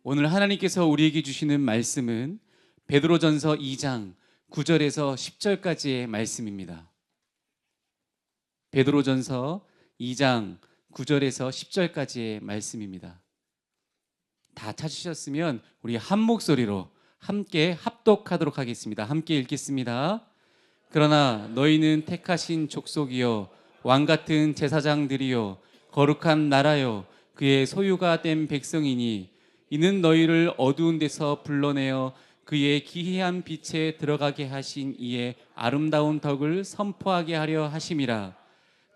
오늘 하나님께서 우리에게 주시는 말씀은 베드로전서 2장 9절에서 10절까지의 말씀입니다. 베드로전서 2장 9절에서 10절까지의 말씀입니다. 다 찾으셨으면 우리 한 목소리로 함께 합독하도록 하겠습니다. 함께 읽겠습니다. 그러나 너희는 택하신 족속이요 왕 같은 제사장들이요 거룩한 나라요 그의 소유가 된 백성이니 이는 너희를 어두운 데서 불러내어 그의 기이한 빛에 들어가게 하신 이의 아름다운 덕을 선포하게 하려 하심이라.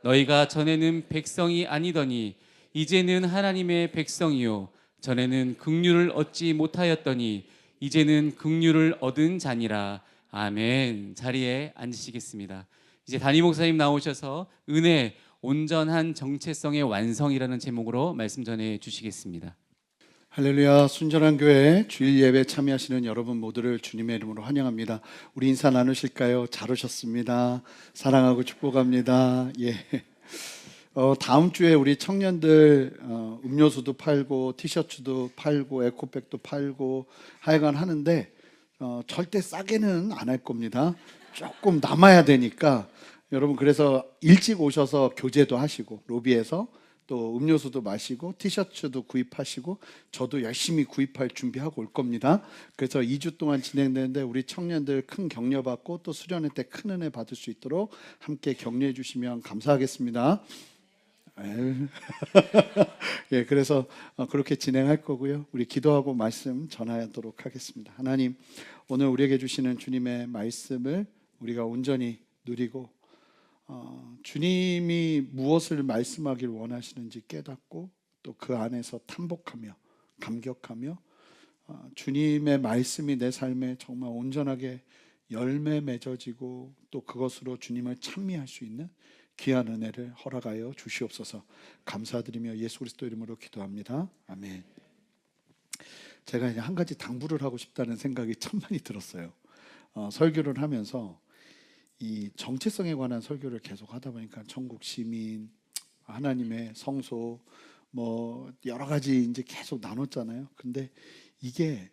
너희가 전에는 백성이 아니더니 이제는 하나님의 백성이요 전에는 긍휼을 얻지 못하였더니 이제는 긍휼을 얻은 자니라. 아멘. 자리에 앉으시겠습니다. 이제 담임 목사님 나오셔서 은혜 온전한 정체성의 완성이라는 제목으로 말씀 전해 주시겠습니다. 할렐루야. 순전한 교회 주일 예배 참여하시는 여러분 모두를 주님의 이름으로 환영합니다. 우리 인사 나누실까요? 잘 오셨습니다. 사랑하고 축복합니다. 예. 다음 주에 우리 청년들 음료수도 팔고 티셔츠도 팔고 에코백도 팔고 하여간 하는데 절대 싸게는 안 할 겁니다. 조금 남아야 되니까 여러분 그래서 일찍 오셔서 교제도 하시고 로비에서 또 음료수도 마시고 티셔츠도 구입하시고 저도 열심히 구입할 준비하고 올 겁니다. 그래서 2주 동안 진행되는데 우리 청년들 큰 격려 받고 또 수련회 때 큰 은혜 받을 수 있도록 함께 격려해 주시면 감사하겠습니다. 예, 그래서 그렇게 진행할 거고요. 우리 기도하고 말씀 전하도록 하겠습니다. 하나님, 오늘 우리에게 주시는 주님의 말씀을 우리가 온전히 누리고 주님이 무엇을 말씀하길 원하시는지 깨닫고 또 그 안에서 탐복하며 감격하며 주님의 말씀이 내 삶에 정말 온전하게 열매 맺어지고 또 그것으로 주님을 찬미할 수 있는 귀한 은혜를 허락하여 주시옵소서. 감사드리며 예수 그리스도 이름으로 기도합니다. 아멘. 제가 이제 한 가지 당부를 하고 싶다는 생각이 참 많이 들었어요. 설교를 하면서 이 정체성에 관한 설교를 계속 하다 보니까 천국 시민, 하나님의 성소 뭐 여러 가지 이제 계속 나눴잖아요. 근데 이게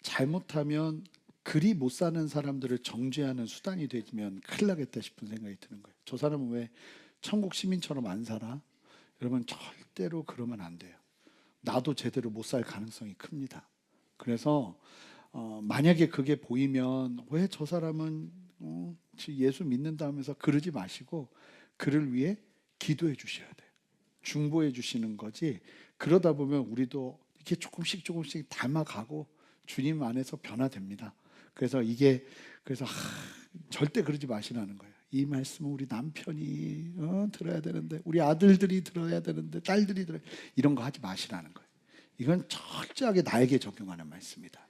잘못하면 그리 못 사는 사람들을 정죄하는 수단이 되면 큰일 나겠다 싶은 생각이 드는 거예요. 저 사람은 왜 천국 시민처럼 안 살아? 여러분 절대로 그러면 안 돼요. 나도 제대로 못 살 가능성이 큽니다. 그래서 만약에 그게 보이면 왜 저 사람은 예수 믿는다 하면서 그러지 마시고 그를 위해 기도해 주셔야 돼요. 중보해 주시는 거지. 그러다 보면 우리도 이렇게 조금씩 닮아가고 주님 안에서 변화됩니다. 그래서 절대 그러지 마시라는 거예요. 이 말씀은 우리 남편이 들어야 되는데 우리 아들들이 들어야 되는데 딸들이 들어야 이런 거 하지 마시라는 거예요. 이건 철저하게 나에게 적용하는 말씀이다.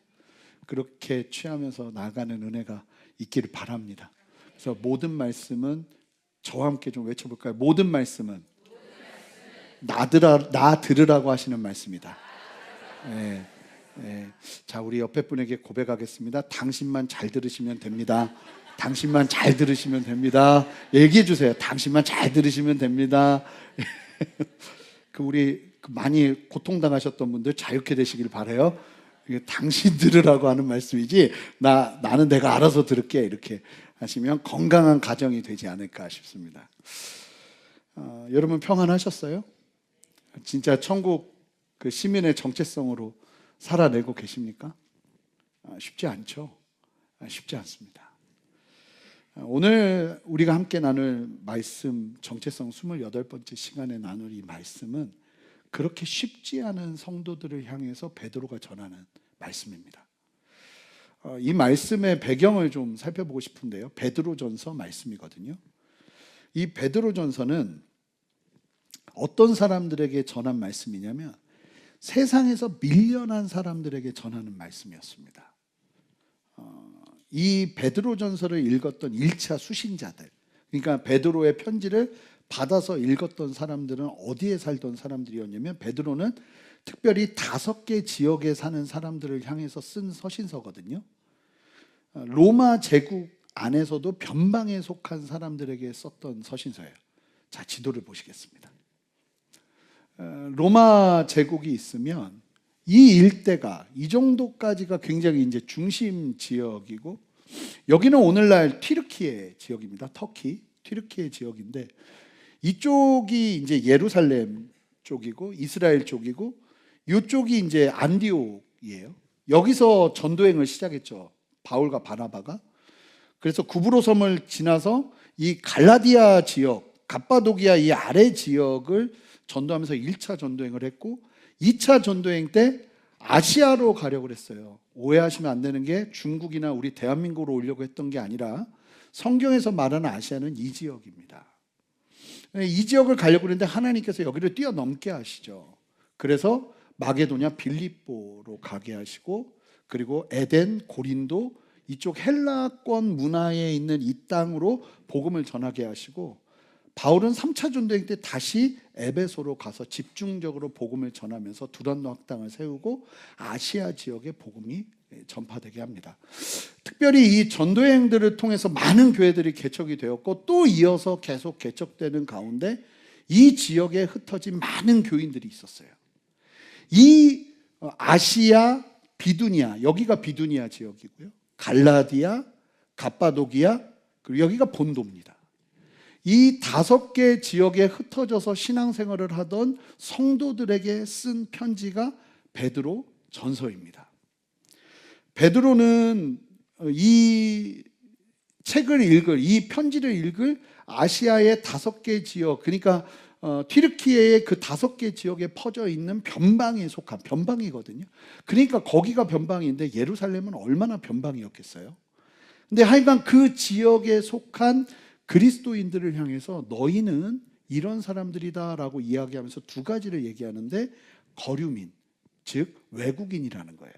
그렇게 취하면서 나아가는 은혜가 있기를 바랍니다. 그래서 모든 말씀은 저와 함께 좀 외쳐볼까요? 모든 말씀은 나 들으라고 하시는 말씀이다. 네. 네. 자, 우리 옆에 분에게 고백하겠습니다. 당신만 잘 들으시면 됩니다. 당신만 잘 들으시면 됩니다. 얘기해 주세요. 당신만 잘 들으시면 됩니다. 우리 많이 고통당하셨던 분들 자유케 되시길 바라요. 당신 들으라고 하는 말씀이지 나는 내가 알아서 들을게 이렇게 하시면 건강한 가정이 되지 않을까 싶습니다. 여러분 평안하셨어요? 진짜 천국 그 시민의 정체성으로 살아내고 계십니까? 쉽지 않죠. 쉽지 않습니다. 오늘 우리가 함께 나눌 말씀 정체성 28번째 시간에 나눌 이 말씀은 그렇게 쉽지 않은 성도들을 향해서 베드로가 전하는 말씀입니다. 이 말씀의 배경을 좀 살펴보고 싶은데요. 베드로전서 말씀이거든요. 이 베드로전서는 어떤 사람들에게 전한 말씀이냐면 세상에서 밀려난 사람들에게 전하는 말씀이었습니다. 이 베드로전서를 읽었던 1차 수신자들, 그러니까 베드로의 편지를 받아서 읽었던 사람들은 어디에 살던 사람들이었냐면 베드로는 특별히 5개 지역에 사는 사람들을 향해서 쓴 서신서거든요. 로마 제국 안에서도 변방에 속한 사람들에게 썼던 서신서예요. 자, 지도를 보시겠습니다. 로마 제국이 있으면 이 일대가 이 정도까지가 굉장히 이제 중심 지역이고, 여기는 오늘날 튀르키예 지역입니다. 터키, 튀르키예 지역인데, 이쪽이 이제 예루살렘 쪽이고 이스라엘 쪽이고, 이쪽이 이제 안디옥이에요. 여기서 전도행을 시작했죠. 바울과 바나바가. 그래서 구브로 섬을 지나서 이 갈라디아 지역, 갑바도기아 이 아래 지역을 전도하면서 1차 전도행을 했고, 2차 전도행 때 아시아로 가려고 했어요. 오해하시면 안 되는 게 중국이나 우리 대한민국으로 오려고 했던 게 아니라 성경에서 말하는 아시아는 이 지역입니다. 이 지역을 가려고 했는데 하나님께서 여기를 뛰어넘게 하시죠. 그래서 마게도냐 빌립보로 가게 하시고, 그리고 에덴, 고린도 이쪽 헬라권 문화에 있는 이 땅으로 복음을 전하게 하시고, 바울은 3차 전도행 때 다시 에베소로 가서 집중적으로 복음을 전하면서 두란노 학당을 세우고 아시아 지역에 복음이 전파되게 합니다. 특별히 이 전도행들을 통해서 많은 교회들이 개척이 되었고, 또 이어서 계속 개척되는 가운데 이 지역에 흩어진 많은 교인들이 있었어요. 이 아시아, 비두니아, 여기가 비두니아 지역이고요, 갈라디아, 갑바도기아, 그리고 여기가 본도입니다. 이 5개 지역에 흩어져서 신앙생활을 하던 성도들에게 쓴 편지가 베드로 전서입니다. 베드로는 이 책을 읽을, 이 편지를 읽을 아시아의 5개 지역, 그러니까 튀르키예의 그 5개 지역에 퍼져 있는 변방에 속한, 변방이거든요. 그러니까 거기가 변방인데 예루살렘은 얼마나 변방이었겠어요. 근데 하여간 그 지역에 속한 그리스도인들을 향해서 너희는 이런 사람들이다라고 이야기하면서 2가지를 얘기하는데, 거류민, 즉 외국인이라는 거예요.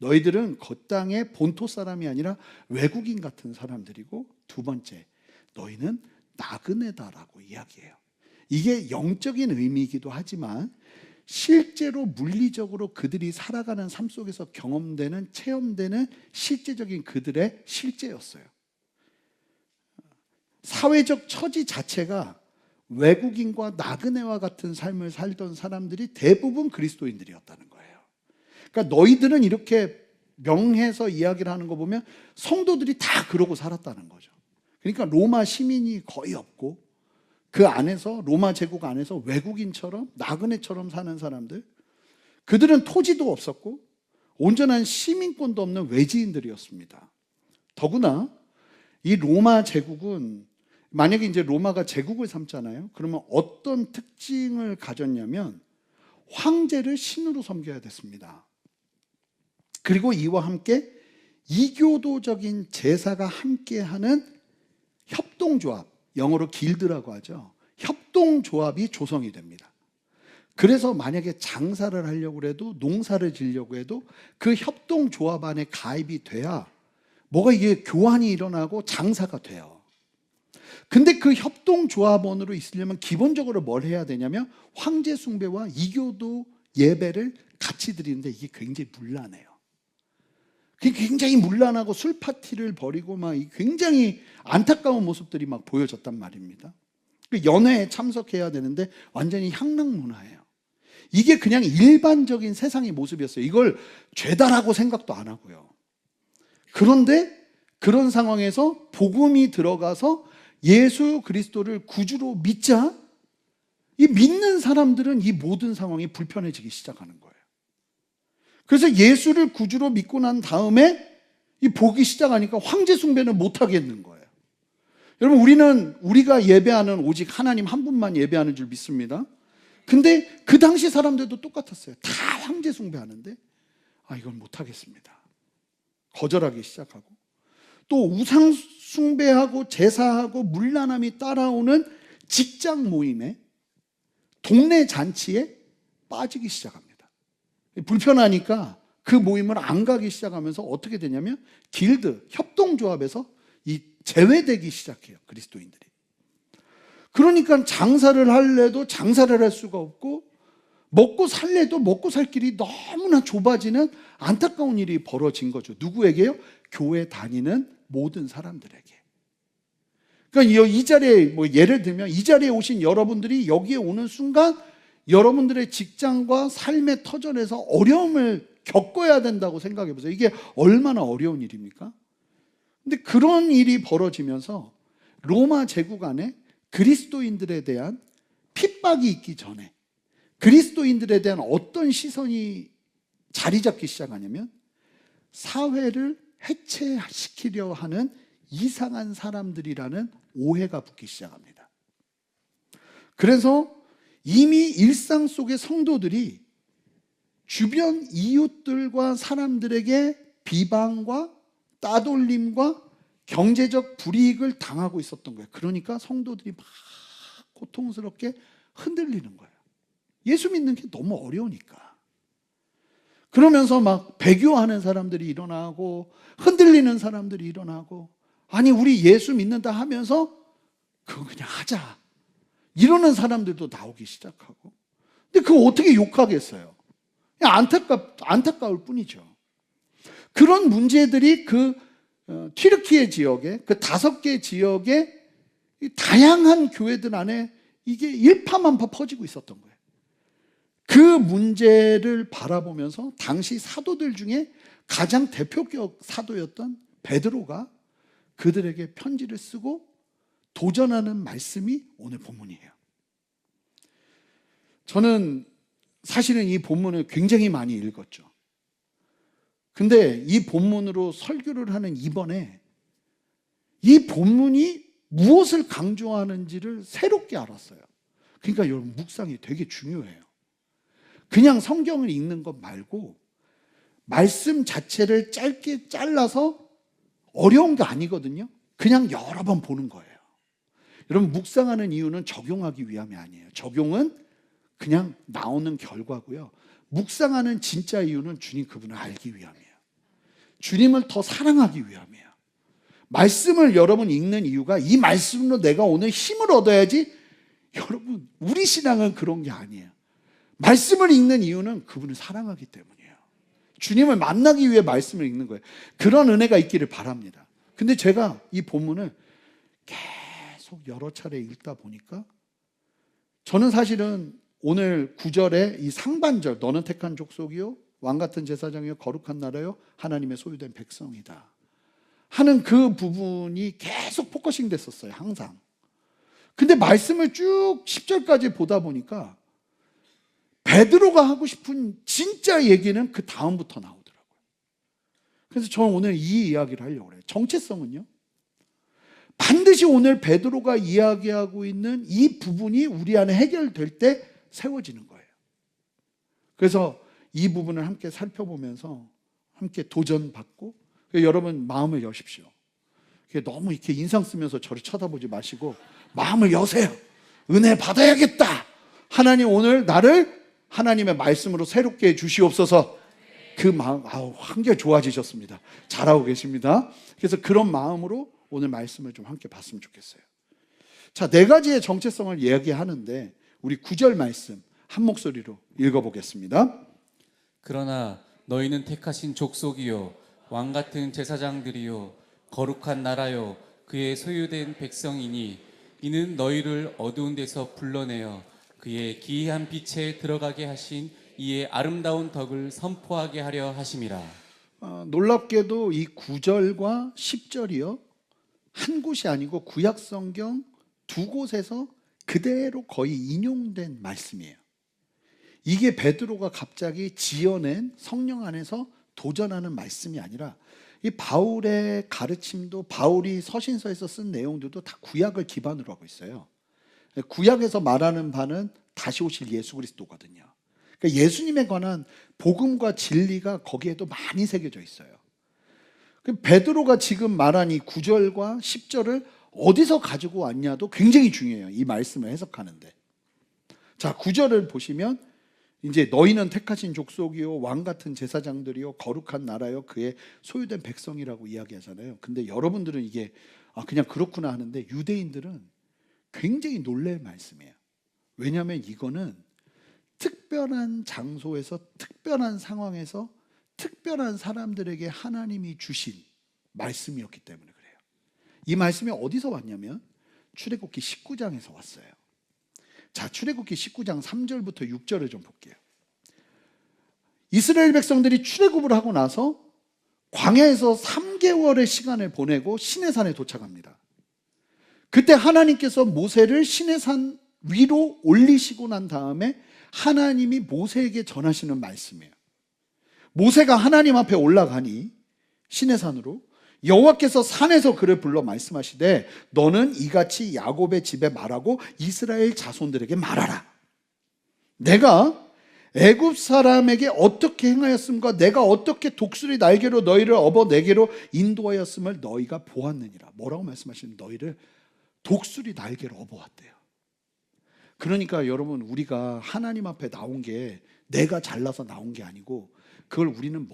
너희들은 그 땅의 본토 사람이 아니라 외국인 같은 사람들이고, 2번째, 너희는 나그네다라고 이야기해요. 이게 영적인 의미이기도 하지만 실제로 물리적으로 그들이 살아가는 삶 속에서 경험되는, 체험되는 실제적인 그들의 실제였어요. 사회적 처지 자체가 외국인과 나그네와 같은 삶을 살던 사람들이 대부분 그리스도인들이었다는 거예요. 그러니까 너희들은 이렇게 명해서 이야기를 하는 거 보면 성도들이 다 그러고 살았다는 거죠. 그러니까 로마 시민이 거의 없고, 그 안에서 로마 제국 안에서 외국인처럼 나그네처럼 사는 사람들, 그들은 토지도 없었고 온전한 시민권도 없는 외지인들이었습니다. 더구나 이 로마 제국은, 만약에 이제 로마가 제국을 삼잖아요. 그러면 어떤 특징을 가졌냐면 황제를 신으로 섬겨야 됐습니다. 그리고 이와 함께 이교도적인 제사가 함께하는 협동조합, 영어로 길드라고 하죠. 협동조합이 조성이 됩니다. 그래서 만약에 장사를 하려고 해도, 농사를 지려고 해도 그 협동조합 안에 가입이 돼야 뭐가 이게 교환이 일어나고 장사가 돼요. 근데 그 협동조합원으로 있으려면 기본적으로 뭘 해야 되냐면 황제 숭배와 이교도 예배를 같이 드리는데, 이게 굉장히 문란해요. 굉장히 문란하고 술 파티를 벌이고 막 굉장히 안타까운 모습들이 막 보여졌단 말입니다. 연회에 참석해야 되는데 완전히 향락 문화예요. 이게 그냥 일반적인 세상의 모습이었어요. 이걸 죄다라고 생각도 안 하고요. 그런데 그런 상황에서 복음이 들어가서 예수 그리스도를 구주로 믿자, 이 믿는 사람들은 이 모든 상황이 불편해지기 시작하는 거예요. 그래서 예수를 구주로 믿고 난 다음에 이 보기 시작하니까 황제 숭배는 못 하겠는 거예요. 여러분, 우리가 예배하는 오직 하나님 한 분만 예배하는 줄 믿습니다. 근데 그 당시 사람들도 똑같았어요. 다 황제 숭배하는데 이건 못 하겠습니다. 거절하기 시작하고, 또 우상 숭배하고 제사하고 문란함이 따라오는 직장 모임에, 동네 잔치에 빠지기 시작합니다. 불편하니까 그 모임을 안 가기 시작하면서 어떻게 되냐면 길드, 협동조합에서 이 제외되기 시작해요, 그리스도인들이. 그러니까 장사를 할래도 장사를 할 수가 없고, 먹고 살래도 먹고 살 길이 너무나 좁아지는 안타까운 일이 벌어진 거죠. 누구에게요? 교회 다니는 모든 사람들에게. 그러니까 이 자리에, 예를 들면 이 자리에 오신 여러분들이 여기에 오는 순간 여러분들의 직장과 삶의 터전에서 어려움을 겪어야 된다고 생각해 보세요. 이게 얼마나 어려운 일입니까? 근데 그런 일이 벌어지면서 로마 제국 안에 그리스도인들에 대한 핍박이 있기 전에 그리스도인들에 대한 어떤 시선이 자리 잡기 시작하냐면 사회를 해체시키려 하는 이상한 사람들이라는 오해가 붙기 시작합니다. 그래서 이미 일상 속의 성도들이 주변 이웃들과 사람들에게 비방과 따돌림과 경제적 불이익을 당하고 있었던 거예요. 그러니까 성도들이 막 고통스럽게 흔들리는 거예요. 예수 믿는 게 너무 어려우니까. 그러면서 막 배교하는 사람들이 일어나고 흔들리는 사람들이 일어나고, 아니 우리 예수 믿는다 하면서 그거 그냥 하자 이러는 사람들도 나오기 시작하고. 근데 그거 어떻게 욕하겠어요? 그냥 안타까울 뿐이죠. 그런 문제들이 그 튀르키예 지역에 그 5개 지역의 다양한 교회들 안에 이게 일파만파 퍼지고 있었던 거예요. 그 문제를 바라보면서 당시 사도들 중에 가장 대표격 사도였던 베드로가 그들에게 편지를 쓰고 도전하는 말씀이 오늘 본문이에요. 저는 사실은 이 본문을 굉장히 많이 읽었죠. 근데 이 본문으로 설교를 하는 이번에 이 본문이 무엇을 강조하는지를 새롭게 알았어요. 그러니까 여러분, 묵상이 되게 중요해요. 그냥 성경을 읽는 것 말고 말씀 자체를 짧게 잘라서, 어려운 게 아니거든요. 그냥 여러 번 보는 거예요. 여러분, 묵상하는 이유는 적용하기 위함이 아니에요. 적용은 그냥 나오는 결과고요. 묵상하는 진짜 이유는 주님 그분을 알기 위함이에요. 주님을 더 사랑하기 위함이에요. 말씀을 여러분 읽는 이유가 이 말씀으로 내가 오늘 힘을 얻어야지. 여러분, 우리 신앙은 그런 게 아니에요. 말씀을 읽는 이유는 그분을 사랑하기 때문이에요. 주님을 만나기 위해 말씀을 읽는 거예요. 그런 은혜가 있기를 바랍니다. 근데 제가 이 본문을 계속 여러 차례 읽다 보니까 저는 사실은 오늘 9절에 이 상반절, 너는 택한 족속이요 왕같은 제사장이요 거룩한 나라요 하나님의 소유된 백성이다 하는 그 부분이 계속 포커싱 됐었어요. 항상. 근데 말씀을 쭉 10절까지 보다 보니까 베드로가 하고 싶은 진짜 얘기는 그 다음부터 나오더라고요. 그래서 저는 오늘 이 이야기를 하려고 해요. 정체성은요, 반드시 오늘 베드로가 이야기하고 있는 이 부분이 우리 안에 해결될 때 세워지는 거예요. 그래서 이 부분을 함께 살펴보면서 함께 도전받고, 여러분 마음을 여십시오. 너무 이렇게 인상 쓰면서 저를 쳐다보지 마시고 마음을 여세요. 은혜 받아야겠다. 하나님 오늘 나를 하나님의 말씀으로 새롭게 해 주시옵소서. 그 마음, 한결 좋아지셨습니다. 잘하고 계십니다. 그래서 그런 마음으로 오늘 말씀을 좀 함께 봤으면 좋겠어요. 자, 4가지의 정체성을 이야기하는데 우리 9절 말씀 한 목소리로 읽어보겠습니다. 그러나 너희는 택하신 족속이요 왕같은 제사장들이요 거룩한 나라요 그의 소유된 백성이니 이는 너희를 어두운 데서 불러내어 그의 기이한 빛에 들어가게 하신 이의 아름다운 덕을 선포하게 하려 하심이라. 놀랍게도 이 9절과 10절이요 한 곳이 아니고 구약 성경 2곳에서 그대로 거의 인용된 말씀이에요. 이게 베드로가 갑자기 지어낸 성령 안에서 도전하는 말씀이 아니라 이 바울의 가르침도, 바울이 서신서에서 쓴 내용들도 다 구약을 기반으로 하고 있어요. 구약에서 말하는 바는 다시 오실 예수 그리스도거든요. 그러니까 예수님에 관한 복음과 진리가 거기에도 많이 새겨져 있어요. 베드로가 지금 말한 이 9절과 10절을 어디서 가지고 왔냐도 굉장히 중요해요. 이 말씀을 해석하는데. 자, 9절을 보시면 이제 너희는 택하신 족속이요 왕같은 제사장들이요 거룩한 나라요 그의 소유된 백성이라고 이야기하잖아요. 근데 여러분들은 이게 그냥 그렇구나 하는데 유대인들은 굉장히 놀랄 말씀이에요. 왜냐하면 이거는 특별한 장소에서 특별한 상황에서 특별한 사람들에게 하나님이 주신 말씀이었기 때문에 그래요. 이 말씀이 어디서 왔냐면 출애굽기 19장에서 왔어요. 자, 출애굽기 19장 3절부터 6절을 좀 볼게요. 이스라엘 백성들이 출애굽을 하고 나서 광야에서 3개월의 시간을 보내고 시내산에 도착합니다. 그때 하나님께서 모세를 시내산 위로 올리시고 난 다음에 하나님이 모세에게 전하시는 말씀이에요. 모세가 하나님 앞에 올라가니 시내산으로 여호와께서 산에서 그를 불러 말씀하시되 너는 이같이 야곱의 집에 말하고 이스라엘 자손들에게 말하라. 내가 애굽 사람에게 어떻게 행하였음과 내가 어떻게 독수리 날개로 너희를 업어 내게로 인도하였음을 너희가 보았느니라. 뭐라고 말씀하시는 너희를 독수리 날개로 업어왔대요. 그러니까 여러분 우리가 하나님 앞에 나온 게 내가 잘나서 나온 게 아니고 그걸 우리는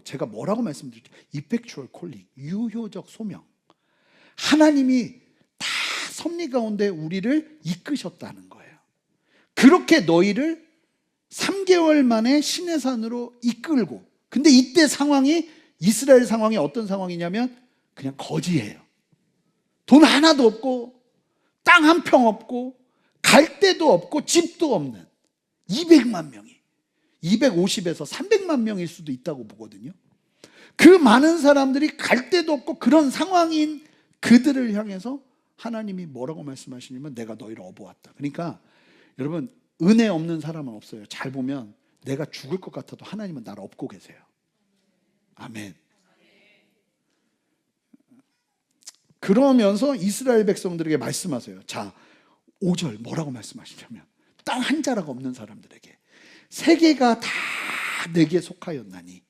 제가 뭐라고 말씀드릴게요. effectual calling, 유효적 소명. 하나님이 다 섭리 가운데 우리를 이끄셨다는 거예요. 그렇게 너희를 3개월 만에 시내산으로 이끌고, 근데 이때 상황이 이스라엘 상황이 어떤 상황이냐면 그냥 거지예요. 돈 하나도 없고 땅 한 평 없고 갈 데도 없고 집도 없는 200만 명이 250에서 300만 명일 수도 있다고 보거든요. 그 많은 사람들이 갈 데도 없고 그런 상황인 그들을 향해서 하나님이 뭐라고 말씀하시냐면 내가 너희를 업어왔다. 그러니까 여러분 은혜 없는 사람은 없어요. 잘 보면 내가 죽을 것 같아도 하나님은 나를 업고 계세요. 아멘. 그러면서 이스라엘 백성들에게 말씀하세요. 자, 5절 뭐라고 말씀하시냐면 땅 한 자락 없는 사람들에게 세계가 다 내게 속하였나니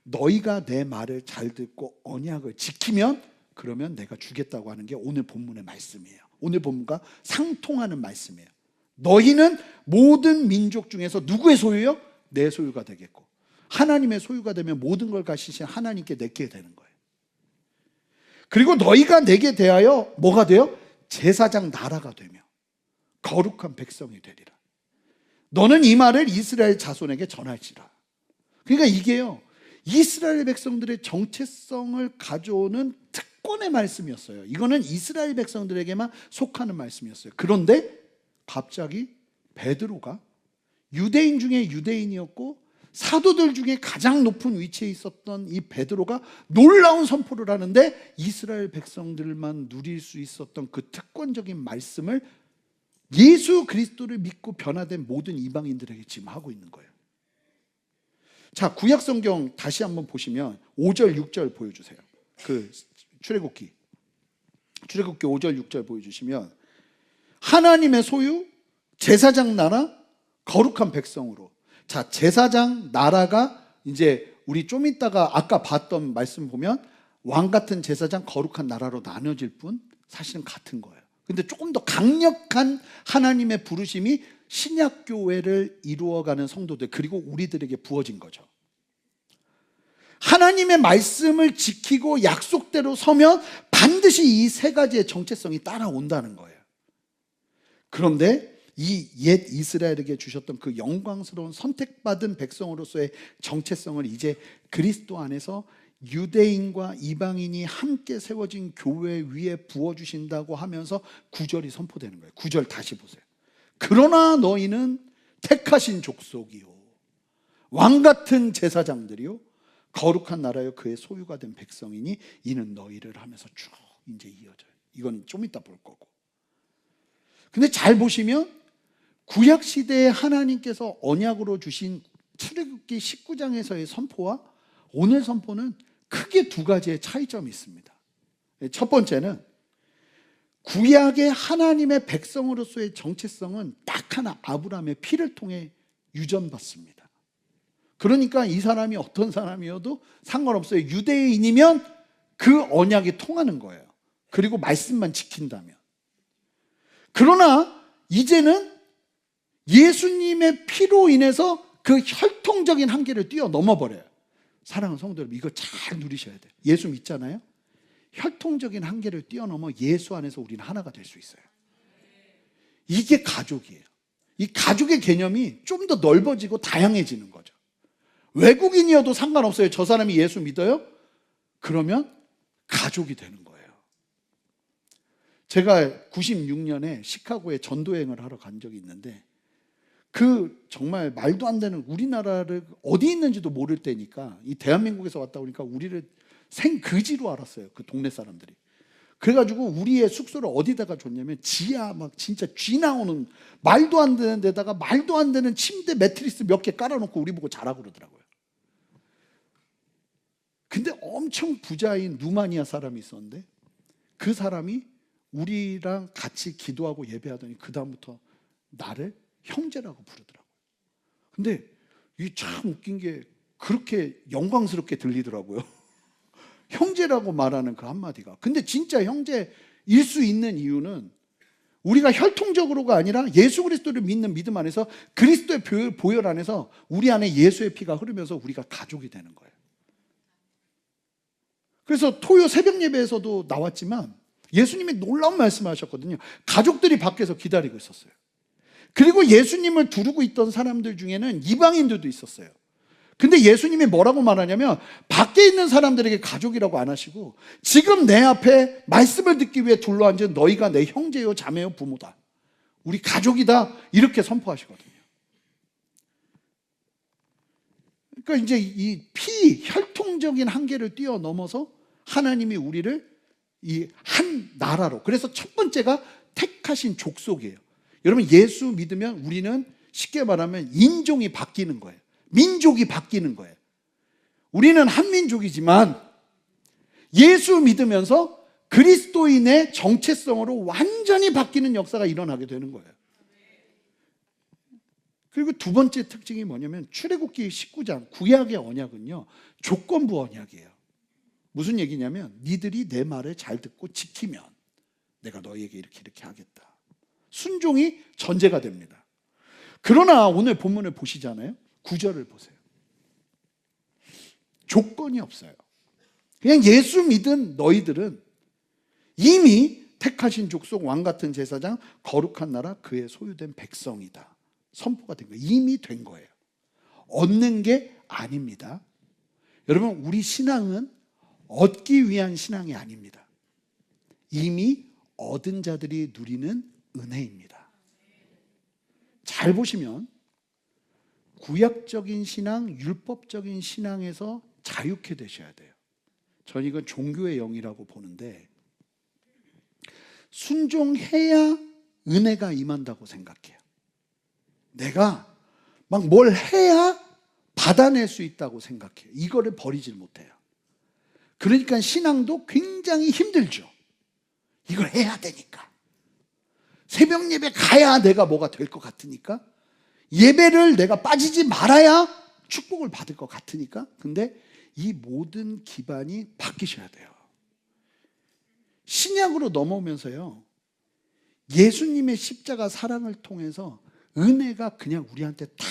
너희가 내 말을 잘 듣고 언약을 지키면 그러면 내가 주겠다고 하는 게 오늘 본문의 말씀이에요. 오늘 본문과 상통하는 말씀이에요. 너희는 모든 민족 중에서 누구의 소유요? 내 소유가 되겠고 하나님의 소유가 되면 모든 걸 가지신 하나님께 내게 되는 거예요. 그리고 너희가 내게 대하여 뭐가 돼요? 제사장 나라가 되며 거룩한 백성이 되리라. 너는 이 말을 이스라엘 자손에게 전할지라. 그러니까 이게요 이스라엘 백성들의 정체성을 가져오는 특권의 말씀이었어요. 이거는 이스라엘 백성들에게만 속하는 말씀이었어요. 그런데 갑자기 베드로가 유대인 중에 유대인이었고 사도들 중에 가장 높은 위치에 있었던 이 베드로가 놀라운 선포를 하는데 이스라엘 백성들만 누릴 수 있었던 그 특권적인 말씀을 예수 그리스도를 믿고 변화된 모든 이방인들에게 지금 하고 있는 거예요. 자, 구약 성경 다시 한번 보시면 5절 6절 보여주세요. 그 출애굽기 5절 6절 보여주시면 하나님의 소유, 제사장 나라, 거룩한 백성으로. 자, 제사장 나라가 이제 우리 좀 이따가 아까 봤던 말씀 보면 왕 같은 제사장, 거룩한 나라로 나눠질 뿐 사실은 같은 거예요. 근데 조금 더 강력한 하나님의 부르심이 신약교회를 이루어가는 성도들 그리고 우리들에게 부어진 거죠. 하나님의 말씀을 지키고 약속대로 서면 반드시 이 세 가지의 정체성이 따라온다는 거예요. 그런데 이 옛 이스라엘에게 주셨던 그 영광스러운 선택받은 백성으로서의 정체성을 이제 그리스도 안에서 유대인과 이방인이 함께 세워진 교회 위에 부어주신다고 하면서 9절이 선포되는 거예요. 9절 다시 보세요. 그러나 너희는 택하신 족속이요 왕같은 제사장들이요 거룩한 나라요 그의 소유가 된 백성이니 이는 너희를 하면서 쭉 이제 이어져요. 이건 좀 이따 볼 거고. 근데 잘 보시면 구약 시대에 하나님께서 언약으로 주신 출애굽기 19장에서의 선포와 오늘 선포는 크게 두 가지의 차이점이 있습니다. 첫 번째는 구약의 하나님의 백성으로서의 정체성은 딱 하나 아브라함의 피를 통해 유전받습니다. 그러니까 이 사람이 어떤 사람이어도 상관없어요. 유대인이면 그 언약이 통하는 거예요. 그리고 말씀만 지킨다면. 그러나 이제는 예수님의 피로 인해서 그 혈통적인 한계를 뛰어넘어 버려요. 사랑하는 성도 여러분, 이거 잘 누리셔야 돼요. 예수 믿잖아요. 혈통적인 한계를 뛰어넘어 예수 안에서 우리는 하나가 될 수 있어요. 이게 가족이에요. 이 가족의 개념이 좀 더 넓어지고 다양해지는 거죠. 외국인이어도 상관없어요. 저 사람이 예수 믿어요? 그러면 가족이 되는 거예요. 제가 96년에 시카고에 전도여행을 하러 간 적이 있는데 그 정말 말도 안 되는 우리나라를 어디 있는지도 모를 때니까 이 대한민국에서 왔다 보니까 우리를 생그지로 알았어요. 그 동네 사람들이. 그래가지고 우리의 숙소를 어디다가 줬냐면 지하 막 진짜 쥐 나오는 말도 안 되는 데다가 말도 안 되는 침대 매트리스 몇 개 깔아놓고 우리 보고 자라고 그러더라고요. 근데 엄청 부자인 루마니아 사람이 있었는데 그 사람이 우리랑 같이 기도하고 예배하더니 그 다음부터 나를 형제라고 부르더라고요. 근데 이게 참 웃긴 게 그렇게 영광스럽게 들리더라고요. 형제라고 말하는 그 한마디가. 근데 진짜 형제일 수 있는 이유는 우리가 혈통적으로가 아니라 예수 그리스도를 믿는 믿음 안에서 그리스도의 보혈 안에서 우리 안에 예수의 피가 흐르면서 우리가 가족이 되는 거예요. 그래서 토요 새벽 예배에서도 나왔지만 예수님이 놀라운 말씀을 하셨거든요. 가족들이 밖에서 기다리고 있었어요. 그리고 예수님을 두르고 있던 사람들 중에는 이방인들도 있었어요. 근데 예수님이 뭐라고 말하냐면 밖에 있는 사람들에게 가족이라고 안 하시고 지금 내 앞에 말씀을 듣기 위해 둘러앉은 너희가 내 형제요 자매요 부모다. 우리 가족이다. 이렇게 선포하시거든요. 그러니까 이제 이 혈통적인 한계를 뛰어넘어서 하나님이 우리를 이 한 나라로, 그래서 첫 번째가 택하신 족속이에요. 여러분 예수 믿으면 우리는 쉽게 말하면 인종이 바뀌는 거예요. 민족이 바뀌는 거예요. 우리는 한민족이지만 예수 믿으면서 그리스도인의 정체성으로 완전히 바뀌는 역사가 일어나게 되는 거예요. 그리고 두 번째 특징이 뭐냐면 출애굽기 19장 구약의 언약은요 조건부 언약이에요. 무슨 얘기냐면 니들이 내 말을 잘 듣고 지키면 내가 너희에게 이렇게 하겠다. 순종이 전제가 됩니다. 그러나 오늘 본문을 보시잖아요. 9절을 보세요. 조건이 없어요. 그냥 예수 믿은 너희들은 이미 택하신 족속, 왕같은 제사장, 거룩한 나라, 그의 소유된 백성이다. 선포가 된 거예요. 이미 된 거예요. 얻는 게 아닙니다. 여러분 우리 신앙은 얻기 위한 신앙이 아닙니다. 이미 얻은 자들이 누리는 은혜입니다. 잘 보시면 구약적인 신앙, 율법적인 신앙에서 자유케 되셔야 돼요. 저는 이건 종교의 영이라고 보는데 순종해야 은혜가 임한다고 생각해요. 내가 막 뭘 해야 받아낼 수 있다고 생각해요. 이거를 버리질 못해요. 그러니까 신앙도 굉장히 힘들죠. 이걸 해야 되니까. 새벽 예배 가야 내가 뭐가 될 것 같으니까. 예배를 내가 빠지지 말아야 축복을 받을 것 같으니까. 근데 이 모든 기반이 바뀌셔야 돼요. 신약으로 넘어오면서요 예수님의 십자가 사랑을 통해서 은혜가 그냥 우리한테 다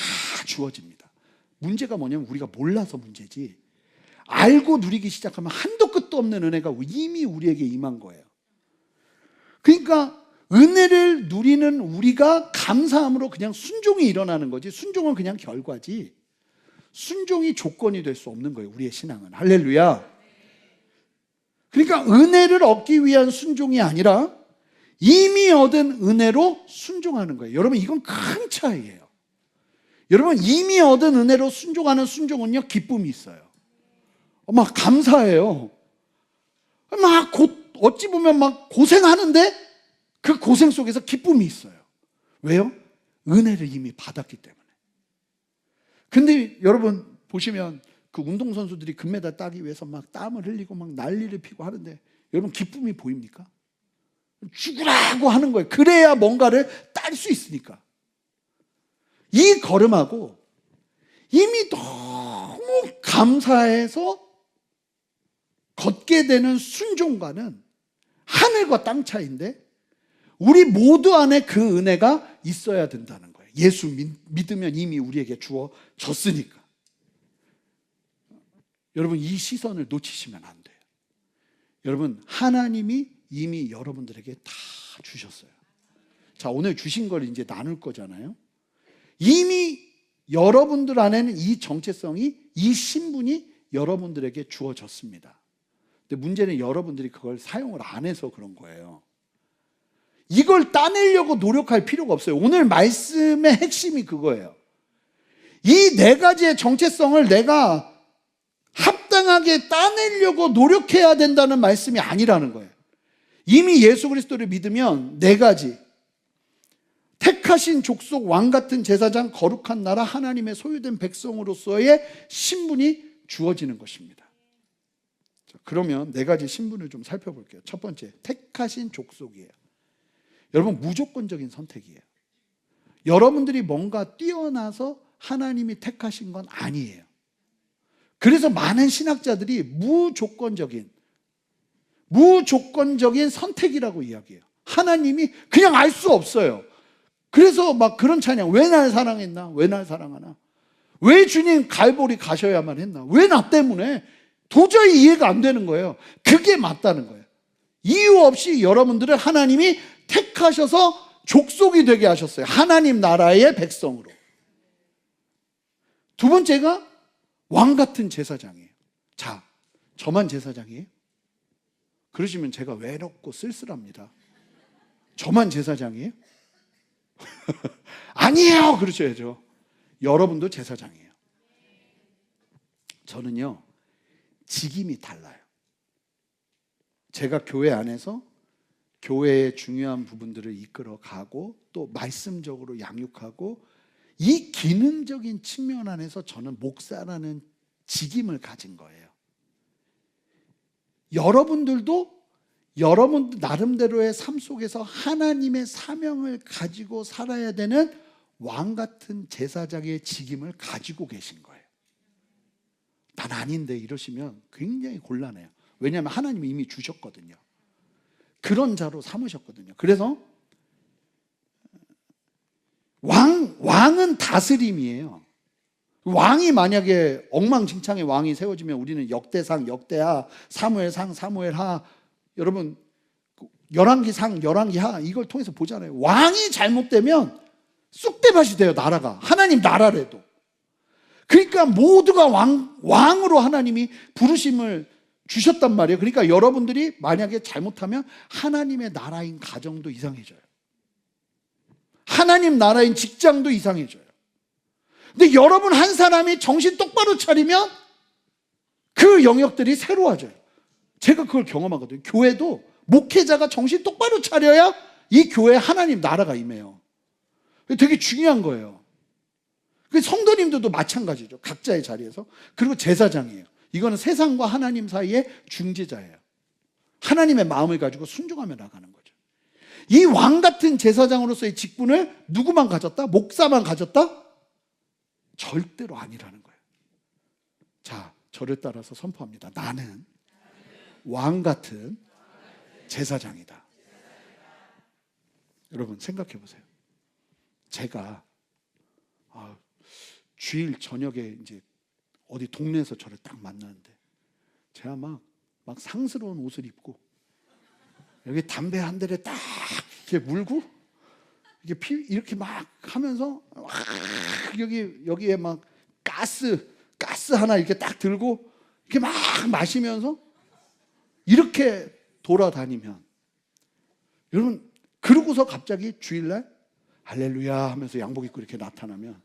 주어집니다. 문제가 뭐냐면 우리가 몰라서 문제지 알고 누리기 시작하면 한도 끝도 없는 은혜가 이미 우리에게 임한 거예요. 그러니까 은혜를 누리는 우리가 감사함으로 그냥 순종이 일어나는 거지, 순종은 그냥 결과지 순종이 조건이 될 수 없는 거예요. 우리의 신앙은. 할렐루야. 그러니까 은혜를 얻기 위한 순종이 아니라 이미 얻은 은혜로 순종하는 거예요. 여러분 이건 큰 차이예요. 여러분 이미 얻은 은혜로 순종하는 순종은요 기쁨이 있어요. 막 감사해요. 막 어찌 보면 막 고생하는데 그 고생 속에서 기쁨이 있어요. 왜요? 은혜를 이미 받았기 때문에. 근데 여러분 보시면 그 운동선수들이 금메달 따기 위해서 막 땀을 흘리고 막 난리를 피고 하는데 여러분 기쁨이 보입니까? 죽으라고 하는 거예요. 그래야 뭔가를 딸 수 있으니까. 이 걸음하고 이미 너무 감사해서 걷게 되는 순종과는 하늘과 땅 차이인데 우리 모두 안에 그 은혜가 있어야 된다는 거예요. 예수 믿으면 이미 우리에게 주어졌으니까. 여러분 이 시선을 놓치시면 안 돼요. 여러분 하나님이 이미 여러분들에게 다 주셨어요. 자, 오늘 주신 걸 이제 나눌 거잖아요. 이미 여러분들 안에는 이 정체성이, 이 신분이 여러분들에게 주어졌습니다. 근데 문제는 여러분들이 그걸 사용을 안 해서 그런 거예요. 이걸 따내려고 노력할 필요가 없어요. 오늘 말씀의 핵심이 그거예요. 이 네 가지의 정체성을 내가 합당하게 따내려고 노력해야 된다는 말씀이 아니라는 거예요. 이미 예수 그리스도를 믿으면 네 가지, 택하신 족속, 왕같은 제사장, 거룩한 나라, 하나님의 소유된 백성으로서의 신분이 주어지는 것입니다. 자, 그러면 네 가지 신분을 좀 살펴볼게요. 첫 번째, 택하신 족속이에요. 여러분, 무조건적인 선택이에요. 여러분들이 뭔가 뛰어나서 하나님이 택하신 건 아니에요. 그래서 많은 신학자들이 무조건적인 선택이라고 이야기해요. 하나님이 그냥 알 수 없어요. 그래서 막 그런 찬양, 왜 날 사랑했나? 왜 날 사랑하나? 왜 주님 갈보리 가셔야만 했나? 왜 나 때문에? 도저히 이해가 안 되는 거예요. 그게 맞다는 거예요. 이유 없이 여러분들을 하나님이 택하셔서 족속이 되게 하셨어요. 하나님 나라의 백성으로. 두 번째가 왕 같은 제사장이에요. 자, 저만 제사장이에요? 그러시면 제가 외롭고 쓸쓸합니다. 저만 제사장이에요? 아니에요! 그러셔야죠. 여러분도 제사장이에요. 저는요, 직임이 달라요. 제가 교회 안에서 교회의 중요한 부분들을 이끌어 가고 또 말씀적으로 양육하고 이 기능적인 측면 안에서 저는 목사라는 직임을 가진 거예요. 여러분들도 여러분 나름대로의 삶 속에서 하나님의 사명을 가지고 살아야 되는 왕 같은 제사장의 직임을 가지고 계신 거예요. 난 아닌데 이러시면 굉장히 곤란해요. 왜냐하면 하나님이 이미 주셨거든요. 그런 자로 삼으셨거든요. 그래서 왕은 다스림이에요. 왕이 만약에 엉망진창의 왕이 세워지면 우리는 역대상, 역대하, 사무엘상, 사무엘하, 여러분 열왕기상, 열왕기하 이걸 통해서 보잖아요. 왕이 잘못되면 쑥대밭이 돼요. 나라가. 하나님 나라래도. 그러니까 모두가 왕으로 하나님이 부르심을 주셨단 말이에요. 그러니까 여러분들이 만약에 잘못하면 하나님의 나라인 가정도 이상해져요. 하나님 나라인 직장도 이상해져요. 근데 여러분 한 사람이 정신 똑바로 차리면 그 영역들이 새로워져요. 제가 그걸 경험하거든요. 교회도 목회자가 정신 똑바로 차려야 이 교회에 하나님 나라가 임해요. 되게 중요한 거예요. 성도님들도 마찬가지죠. 각자의 자리에서. 그리고 제사장이에요. 이거는 세상과 하나님 사이의 중재자예요. 하나님의 마음을 가지고 순종하며 나가는 거죠. 이 왕 같은 제사장으로서의 직분을 누구만 가졌다? 목사만 가졌다? 절대로 아니라는 거예요. 자, 저를 따라서 선포합니다. 나는 왕 같은 제사장이다. 여러분 생각해 보세요. 제가 주일 저녁에 이제 어디 동네에서 저를 딱 만나는데 제가 막 상스러운 옷을 입고 여기 담배 한 대를 딱 이렇게 물고 이렇게 막 하면서 여기에 막 가스 하나 이렇게 딱 들고 이렇게 막 마시면서 이렇게 돌아다니면 여러분 그러고서 갑자기 주일날 할렐루야 하면서 양복 입고 이렇게 나타나면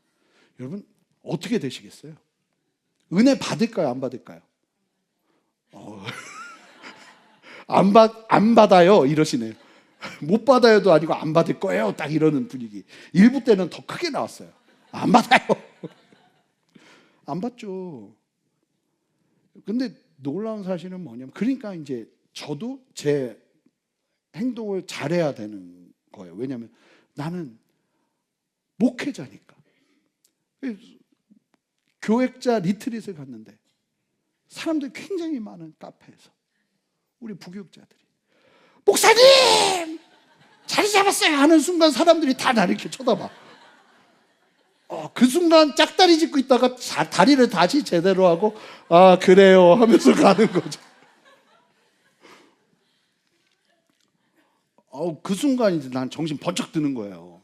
여러분 어떻게 되시겠어요? 은혜 받을까요? 안 받을까요? 안 받아요 이러시네요. 못 받아요도 아니고 안 받을 거예요 딱 이러는 분위기. 일부 때는 더 크게 나왔어요. 안 받아요. 안 받죠. 근데 놀라운 사실은 뭐냐면 그러니까 이제 저도 제 행동을 잘해야 되는 거예요. 왜냐하면 나는 목회자니까. 교획자 리트릿을 갔는데 사람들이 굉장히 많은 카페에서 우리 부교육자들이 목사님 자리 잡았어요 하는 순간 사람들이 다 나를 이렇게 쳐다봐. 그 순간 짝다리 짚고 있다가 다리를 다시 제대로 하고 그래요 하면서 가는 거죠. 그 순간 이제 난 정신 번쩍 드는 거예요.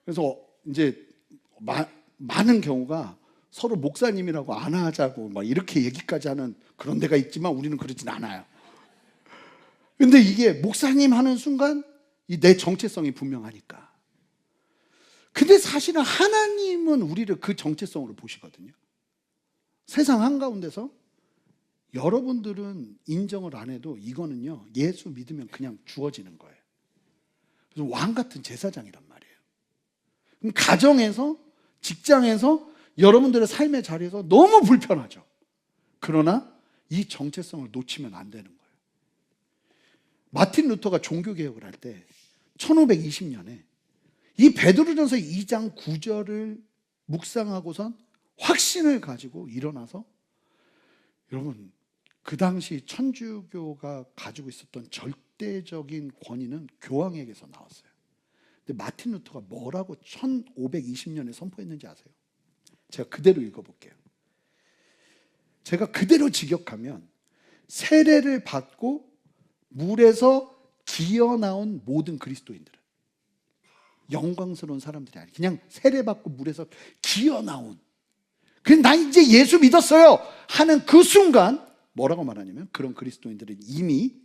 그래서 이제 많은 경우가 서로 목사님이라고 안 하자고 막 이렇게 얘기까지 하는 그런 데가 있지만 우리는 그러진 않아요. 근데 이게 목사님 하는 순간 이 내 정체성이 분명하니까. 근데 사실은 하나님은 우리를 그 정체성으로 보시거든요. 세상 한가운데서 여러분들은 인정을 안 해도 이거는요, 예수 믿으면 그냥 주어지는 거예요. 그래서 왕 같은 제사장이란 말이에요. 그럼 가정에서, 직장에서, 여러분들의 삶의 자리에서 너무 불편하죠. 그러나 이 정체성을 놓치면 안 되는 거예요. 마틴 루터가 종교개혁을 할 때 1520년에 이 베드로전서 2장 9절을 묵상하고선 확신을 가지고 일어나서, 여러분 그 당시 천주교가 가지고 있었던 절대적인 권위는 교황에게서 나왔어요. 근데 마틴 루터가 뭐라고 1520년에 선포했는지 아세요? 제가 그대로 읽어볼게요. 제가 그대로 직역하면, 세례를 받고 물에서 기어 나온 모든 그리스도인들은, 영광스러운 사람들이 아니에요. 그냥 세례받고 물에서 기어 나온, 그냥 나 이제 예수 믿었어요 하는 그 순간 뭐라고 말하냐면, 그런 그리스도인들은 이미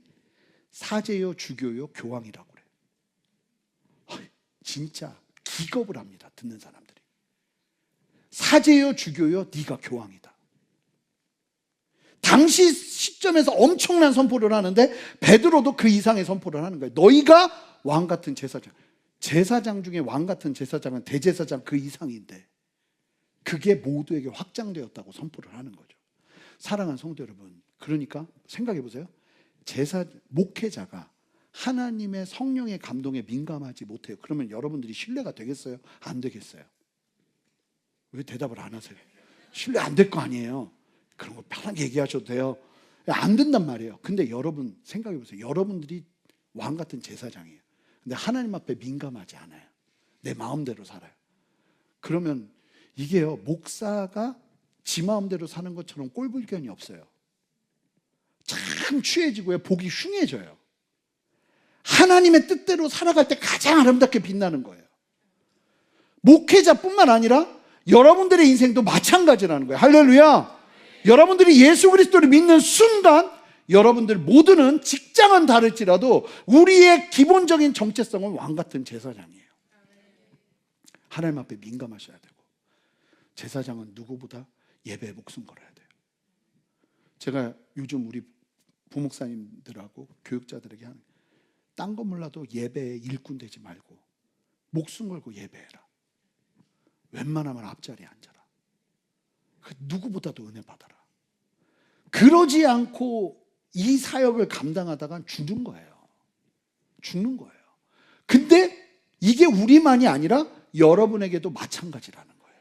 사제요, 주교요, 교황이라고 그래요. 진짜 기겁을 합니다, 듣는 사람들이. 사제요, 주교요, 네가 교황이다. 당시 시점에서 엄청난 선포를 하는데, 베드로도 그 이상의 선포를 하는 거예요. 너희가 왕 같은 제사장. 제사장 중에 왕 같은 제사장은 대제사장 그 이상인데, 그게 모두에게 확장되었다고 선포를 하는 거죠. 사랑하는 성도 여러분, 그러니까 생각해 보세요. 목회자가 하나님의 성령의 감동에 민감하지 못해요. 그러면 여러분들이 신뢰가 되겠어요? 안 되겠어요? 왜 대답을 안 하세요? 신뢰 안 될 거 아니에요. 그런 거 편하게 얘기하셔도 돼요. 안 된단 말이에요. 근데 여러분 생각해 보세요. 여러분들이 왕 같은 제사장이에요. 근데 하나님 앞에 민감하지 않아요. 내 마음대로 살아요. 그러면 이게요, 목사가 지 마음대로 사는 것처럼 꼴불견이 없어요. 참 취해지고요, 보기 흉해져요. 하나님의 뜻대로 살아갈 때 가장 아름답게 빛나는 거예요. 목회자뿐만 아니라 여러분들의 인생도 마찬가지라는 거예요. 할렐루야. 여러분들이 예수 그리스도를 믿는 순간, 여러분들 모두는 직장은 다를지라도 우리의 기본적인 정체성은 왕 같은 제사장이에요. 하나님 앞에 민감하셔야 되고, 제사장은 누구보다 예배에 목숨 걸어야 돼요. 제가 요즘 우리 부목사님들하고 교육자들에게 하는, 딴 거 몰라도 예배에 일꾼 되지 말고 목숨 걸고 예배해라. 웬만하면 앞자리에 앉아라. 누구보다도 은혜 받아라. 그러지 않고 이 사역을 감당하다간 죽는 거예요. 죽는 거예요. 근데 이게 우리만이 아니라 여러분에게도 마찬가지라는 거예요.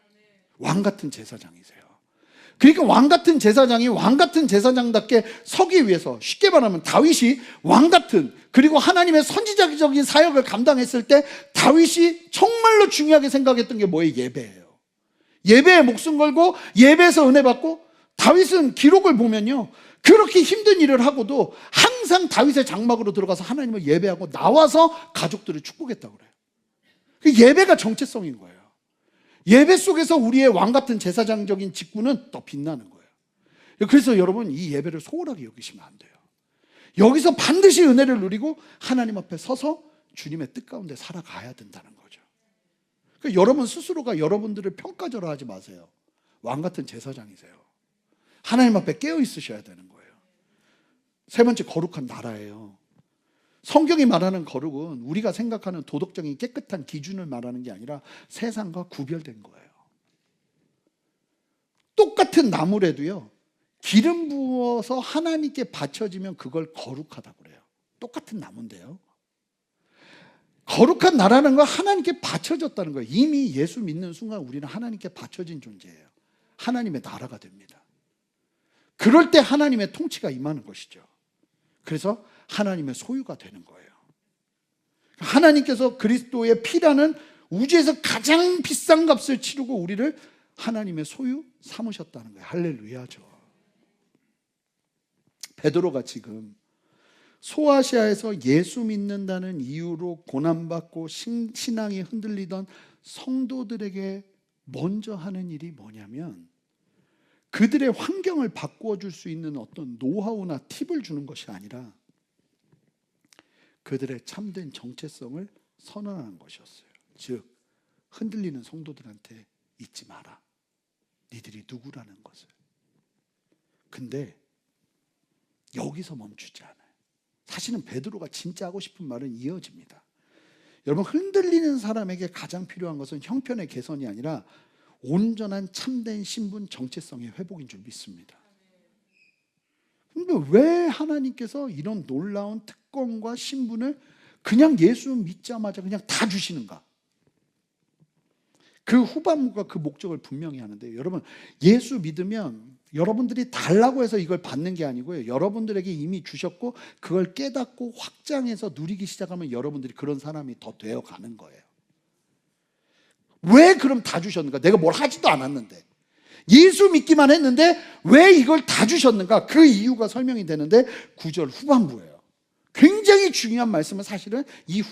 왕 같은 제사장이세요. 그러니까 왕 같은 제사장이 왕 같은 제사장답게 서기 위해서, 쉽게 말하면 다윗이 왕 같은, 그리고 하나님의 선지자적인 사역을 감당했을 때 다윗이 정말로 중요하게 생각했던 게 뭐예요? 예배예요. 예배에 목숨 걸고 예배에서 은혜 받고, 다윗은 기록을 보면요, 그렇게 힘든 일을 하고도 항상 다윗의 장막으로 들어가서 하나님을 예배하고 나와서 가족들을 축복했다고 그래요. 그 예배가 정체성인 거예요. 예배 속에서 우리의 왕 같은 제사장적인 직분은 더 빛나는 거예요. 그래서 여러분, 이 예배를 소홀하게 여기시면 안 돼요. 여기서 반드시 은혜를 누리고 하나님 앞에 서서 주님의 뜻 가운데 살아가야 된다는 거죠. 그러니까 여러분 스스로가 여러분들을 평가절하 하지 마세요. 왕 같은 제사장이세요. 하나님 앞에 깨어 있으셔야 되는 거예요. 세 번째, 거룩한 나라예요. 성경이 말하는 거룩은 우리가 생각하는 도덕적인 깨끗한 기준을 말하는 게 아니라 세상과 구별된 거예요. 똑같은 나물에도요, 기름 부어서 하나님께 바쳐지면 그걸 거룩하다고 그래요. 똑같은 나무인데요. 거룩한 나라는 건 하나님께 바쳐졌다는 거예요. 이미 예수 믿는 순간 우리는 하나님께 바쳐진 존재예요. 하나님의 나라가 됩니다. 그럴 때 하나님의 통치가 임하는 것이죠. 그래서 하나님의 소유가 되는 거예요. 하나님께서 그리스도의 피라는 우주에서 가장 비싼 값을 치르고 우리를 하나님의 소유 삼으셨다는 거예요. 할렐루야죠. 베드로가 지금 소아시아에서 예수 믿는다는 이유로 고난받고 신앙이 흔들리던 성도들에게 먼저 하는 일이 뭐냐면, 그들의 환경을 바꾸어 줄 수 있는 어떤 노하우나 팁을 주는 것이 아니라 그들의 참된 정체성을 선언하는 것이었어요. 즉 흔들리는 성도들한테 잊지 마라. 니들이 누구라는 것을. 근데 여기서 멈추지 않아요. 사실은 베드로가 진짜 하고 싶은 말은 이어집니다. 여러분, 흔들리는 사람에게 가장 필요한 것은 형편의 개선이 아니라 온전한 참된 신분 정체성의 회복인 줄 믿습니다. 근데 왜 하나님께서 이런 놀라운 특권과 신분을 그냥 예수 믿자마자 그냥 다 주시는가? 그 후반부가 그 목적을 분명히 하는데, 여러분, 예수 믿으면 여러분들이 달라고 해서 이걸 받는 게 아니고요, 여러분들에게 이미 주셨고 그걸 깨닫고 확장해서 누리기 시작하면 여러분들이 그런 사람이 더 되어가는 거예요. 왜 그럼 다 주셨는가? 내가 뭘 하지도 않았는데, 예수 믿기만 했는데 왜 이걸 다 주셨는가? 그 이유가 설명이 되는데 9절 후반부예요. 굉장히 중요한 말씀은 사실은 이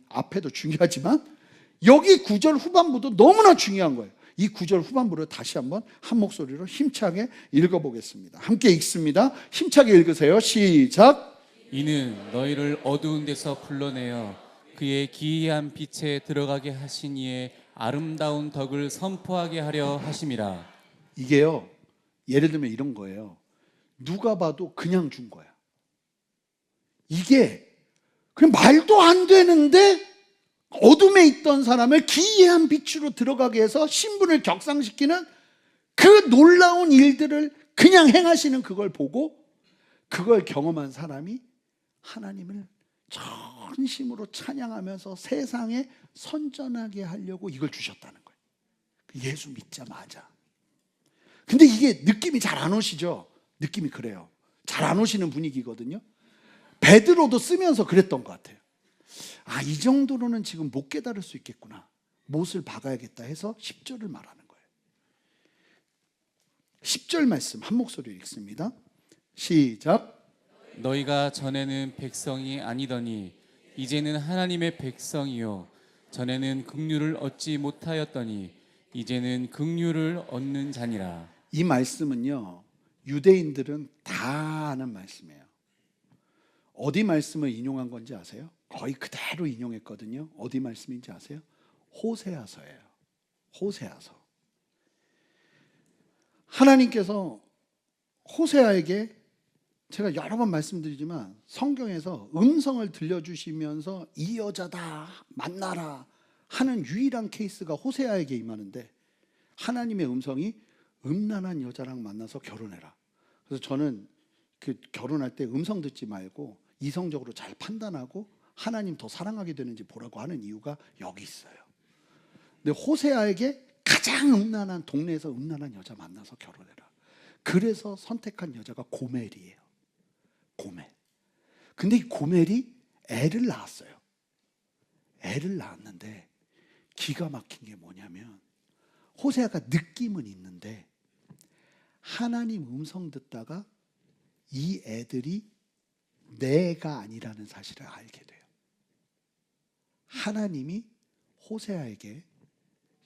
앞에도 중요하지만 여기 9절 후반부도 너무나 중요한 거예요. 이 9절 후반부를 다시 한번 한 목소리로 힘차게 읽어보겠습니다. 함께 읽습니다. 힘차게 읽으세요. 시작. 이는 너희를 어두운 데서 불러내어 그의 기이한 빛에 들어가게 하신 이의 아름다운 덕을 선포하게 하려 하심이라. 이게요, 예를 들면 이런 거예요. 누가 봐도 그냥 준 거야. 이게 그냥 말도 안 되는데 어둠에 있던 사람을 기이한 빛으로 들어가게 해서 신분을 격상시키는 그 놀라운 일들을 그냥 행하시는 그걸 보고 그걸 경험한 사람이 하나님을 전심으로 찬양하면서 세상에 선전하게 하려고 이걸 주셨다는 거예요. 예수 믿자마자. 근데 이게 느낌이 잘 안 오시죠? 느낌이 그래요. 잘 안 오시는 분위기거든요. 베드로도 쓰면서 그랬던 것 같아요. 이 정도로는 지금 못 깨달을 수 있겠구나. 못을 박아야겠다 해서 10절을 말하는 거예요. 10절 말씀 한 목소리로 읽습니다. 시작. 너희가 전에는 백성이 아니더니 이제는 하나님의 백성이요 전에는 긍휼을 얻지 못하였더니 이제는 긍휼을 얻는 자니라. 이 말씀은요, 유대인들은 다 아는 말씀이에요. 어디 말씀을 인용한 건지 아세요? 거의 그대로 인용했거든요. 어디 말씀인지 아세요? 호세아서예요. 호세아서. 하나님께서 호세아에게, 제가 여러 번 말씀드리지만 성경에서 음성을 들려주시면서 이 여자다 만나라 하는 유일한 케이스가 호세아에게 임하는데, 하나님의 음성이 음란한 여자랑 만나서 결혼해라. 그래서 저는 그 결혼할 때 음성 듣지 말고 이성적으로 잘 판단하고 하나님 더 사랑하게 되는지 보라고 하는 이유가 여기 있어요. 근데 호세아에게 가장 음란한 동네에서 음란한 여자 만나서 결혼해라. 그래서 선택한 여자가 고멜이에요. 고멜. 근데 이 고멜이 애를 낳았어요. 애를 낳았는데 기가 막힌 게 뭐냐면, 호세아가 느낌은 있는데 하나님 음성 듣다가 이 애들이 내가 아니라는 사실을 알게 돼요. 하나님이 호세아에게,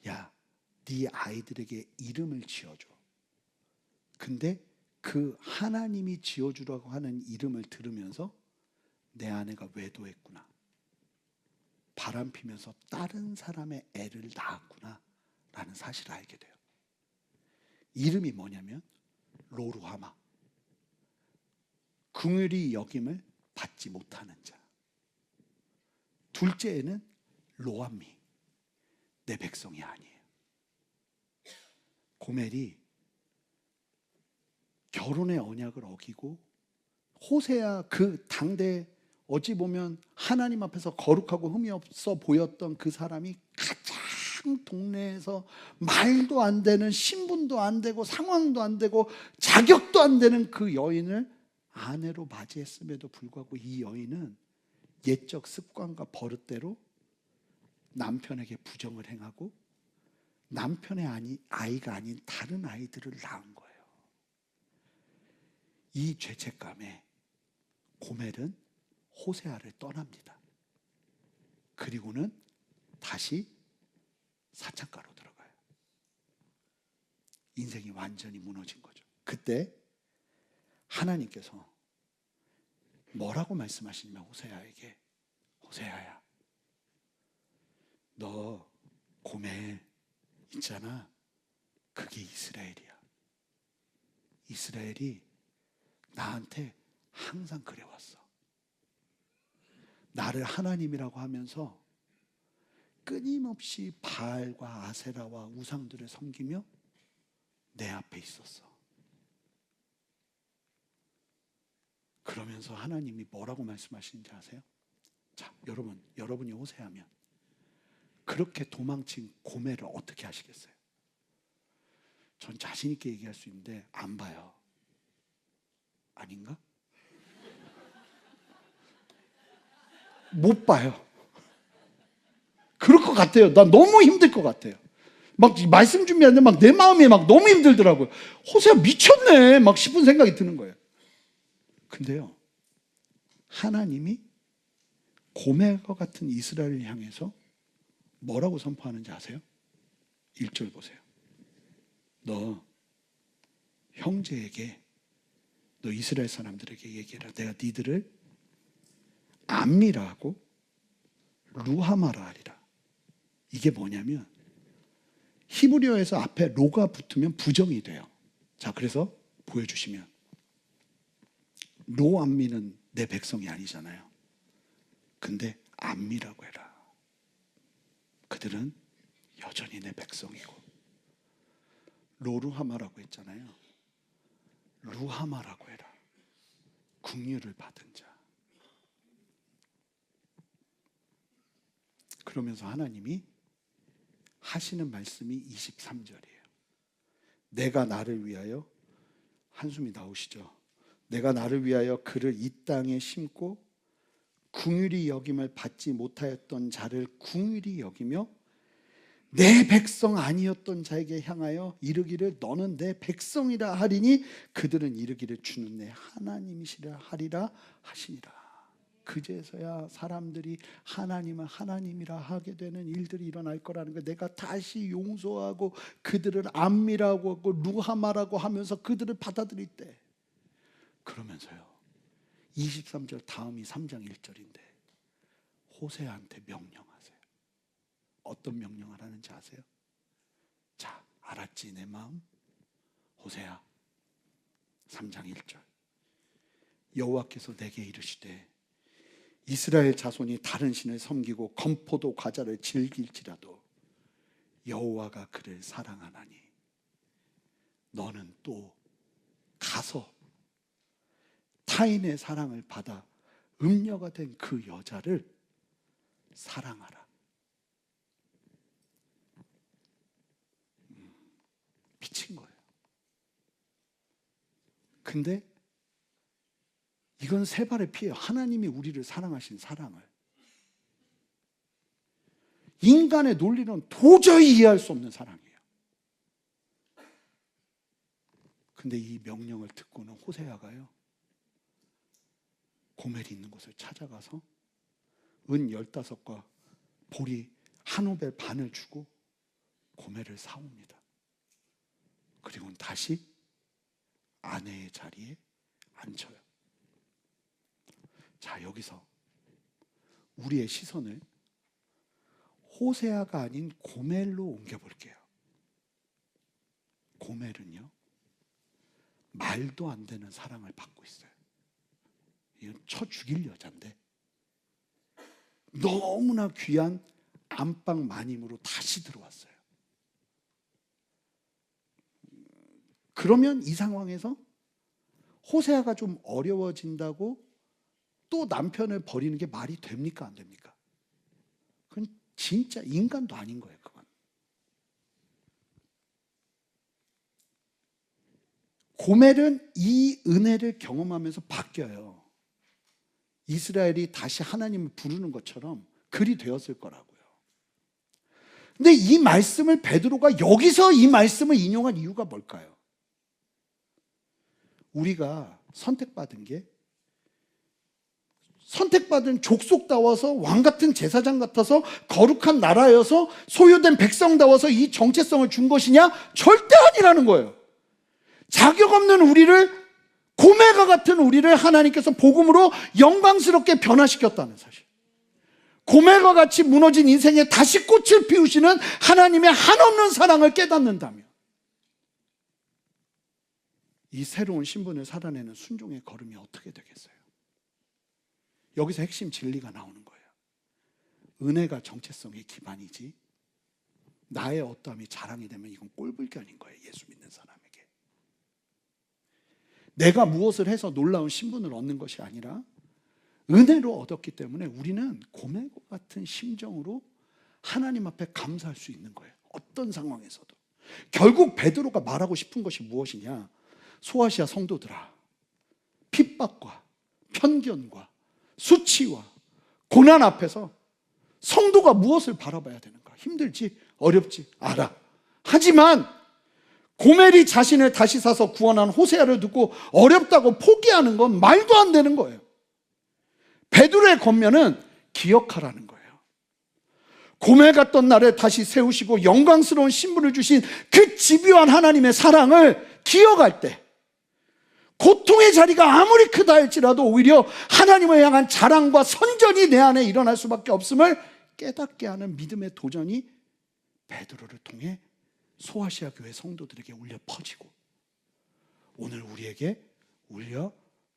야, 네 아이들에게 이름을 지어줘. 근데 그 하나님이 지어주라고 하는 이름을 들으면서 내 아내가 외도했구나, 바람 피면서 다른 사람의 애를 낳았구나 라는 사실을 알게 돼요. 이름이 뭐냐면 로루하마, 긍휼히 여김을 받지 못하는 자. 둘째에는 로암미, 내 백성이 아니에요. 고멜이 결혼의 언약을 어기고 호세아 그 당대 어찌 보면 하나님 앞에서 거룩하고 흠이 없어 보였던 그 사람이 가장 동네에서 말도 안 되는, 신분도 안 되고 상황도 안 되고 자격도 안 되는 그 여인을 아내로 맞이했음에도 불구하고 이 여인은 옛적 습관과 버릇대로 남편에게 부정을 행하고 남편의 아이가 아닌 다른 아이들을 낳은 거예요. 이 죄책감에 고멜은 호세아를 떠납니다. 그리고는 다시 사창가로 들어가요. 인생이 완전히 무너진 거죠. 그때 하나님께서 뭐라고 말씀하시냐면 호세아에게 호세아야, 너 고멜 있잖아. 그게 이스라엘이야. 이스라엘이 나한테 항상 그래왔어. 나를 하나님이라고 하면서 끊임없이 바알과 아세라와 우상들을 섬기며 내 앞에 있었어. 그러면서 하나님이 뭐라고 말씀하시는지 아세요? 자, 여러분이 호세아면 그렇게 도망친 고멜을 어떻게 하시겠어요? 전 자신 있게 얘기할 수 있는데 안 봐요. 아닌가? 못 봐요. 그럴 것 같아요. 난 너무 힘들 것 같아요. 막 말씀 준비하는데 막 내 마음이 막 너무 힘들더라고요. 호세아 미쳤네 막 싶은 생각이 드는 거예요. 근데요, 하나님이 고멜과 같은 이스라엘을 향해서 뭐라고 선포하는지 아세요? 1절 보세요. 너 형제에게, 너 이스라엘 사람들에게 얘기해라. 내가 니들을 암미라 하고 루하마라 하리라. 이게 뭐냐면 히브리어에서 앞에 로가 붙으면 부정이 돼요. 자, 그래서 보여주시면 로암미는 내 백성이 아니잖아요. 근데 암미라고 해라. 그들은 여전히 내 백성이고. 로루하마라고 했잖아요. 루하마라고 해라. 긍휼을 받은 자. 그러면서 하나님이 하시는 말씀이 23절이에요. 내가 나를 위하여, 한숨이 나오시죠? 내가 나를 위하여 그를 이 땅에 심고 긍휼히 여김을 받지 못하였던 자를 긍휼히 여기며 내 백성 아니었던 자에게 향하여 이르기를 너는 내 백성이라 하리니 그들은 이르기를 주는 내 하나님이시라 하리라 하시니라. 그제서야 사람들이 하나님은 하나님이라 하게 되는 일들이 일어날 거라는 거. 내가 다시 용서하고 그들을 암미라고 하고 루하마라고 하면서 그들을 받아들일 때, 그러면서요 23절 다음이 3장 1절인데 호세아한테 명령하세요. 어떤 명령을 하는지 아세요? 자, 알았지 내 마음? 호세아 3장 1절 여호와께서 내게 이르시되 이스라엘 자손이 다른 신을 섬기고 건포도 과자를 즐길지라도 여호와가 그를 사랑하나니 너는 또 가서 타인의 사랑을 받아 음녀가 된 그 여자를 사랑하라. 미친 거예요. 근데 이건 세 발의 피해요. 하나님이 우리를 사랑하신 사랑을. 인간의 논리는 도저히 이해할 수 없는 사랑이에요. 근데 이 명령을 듣고는 호세아가요 고멜이 있는 곳을 찾아가서 은 15과 보리 한 오벨 반을 주고 고멜을 사옵니다. 그리고는 다시 아내의 자리에 앉혀요. 자, 여기서 우리의 시선을 호세아가 아닌 고멜로 옮겨볼게요. 고멜은요 말도 안 되는 사랑을 받고 있어요. 이건 쳐 죽일 여잔데 너무나 귀한 안방 마님으로 다시 들어왔어요. 그러면 이 상황에서 호세아가 좀 어려워진다고 또 남편을 버리는 게 말이 됩니까? 안 됩니까? 그건 진짜 인간도 아닌 거예요. 그건. 고멜은 이 은혜를 경험하면서 바뀌어요. 이스라엘이 다시 하나님을 부르는 것처럼 그리 되었을 거라고요. 근데 이 말씀을 베드로가 여기서 이 말씀을 인용한 이유가 뭘까요? 우리가 선택받은 게 선택받은 족속다워서 왕같은 제사장 같아서 거룩한 나라여서 소유된 백성다워서 이 정체성을 준 것이냐? 절대 아니라는 거예요. 자격 없는 우리를, 고멜과 같은 우리를 하나님께서 복음으로 영광스럽게 변화시켰다는 사실. 고멜과 같이 무너진 인생에 다시 꽃을 피우시는 하나님의 한없는 사랑을 깨닫는다면 이 새로운 신분을 살아내는 순종의 걸음이 어떻게 되겠어요? 여기서 핵심 진리가 나오는 거예요. 은혜가 정체성의 기반이지 나의 어떠함이 자랑이 되면 이건 꼴불견인 거예요. 예수 믿는 사람에게. 내가 무엇을 해서 놀라운 신분을 얻는 것이 아니라 은혜로 얻었기 때문에 우리는 고멜과 같은 심정으로 하나님 앞에 감사할 수 있는 거예요. 어떤 상황에서도. 결국 베드로가 말하고 싶은 것이 무엇이냐? 소아시아 성도들아, 핍박과 편견과 수치와 고난 앞에서 성도가 무엇을 바라봐야 되는가? 힘들지, 어렵지, 알아. 하지만 고멜이 자신을 다시 사서 구원한 호세아를 듣고 어렵다고 포기하는 건 말도 안 되는 거예요. 베드로의 권면은 기억하라는 거예요. 고멜 같던 날에 다시 세우시고 영광스러운 신분을 주신 그 집요한 하나님의 사랑을 기억할 때 고통의 자리가 아무리 크다 할지라도 오히려 하나님을 향한 자랑과 선전이 내 안에 일어날 수밖에 없음을 깨닫게 하는 믿음의 도전이 베드로를 통해 소아시아 교회 성도들에게 울려 퍼지고 오늘 우리에게 울려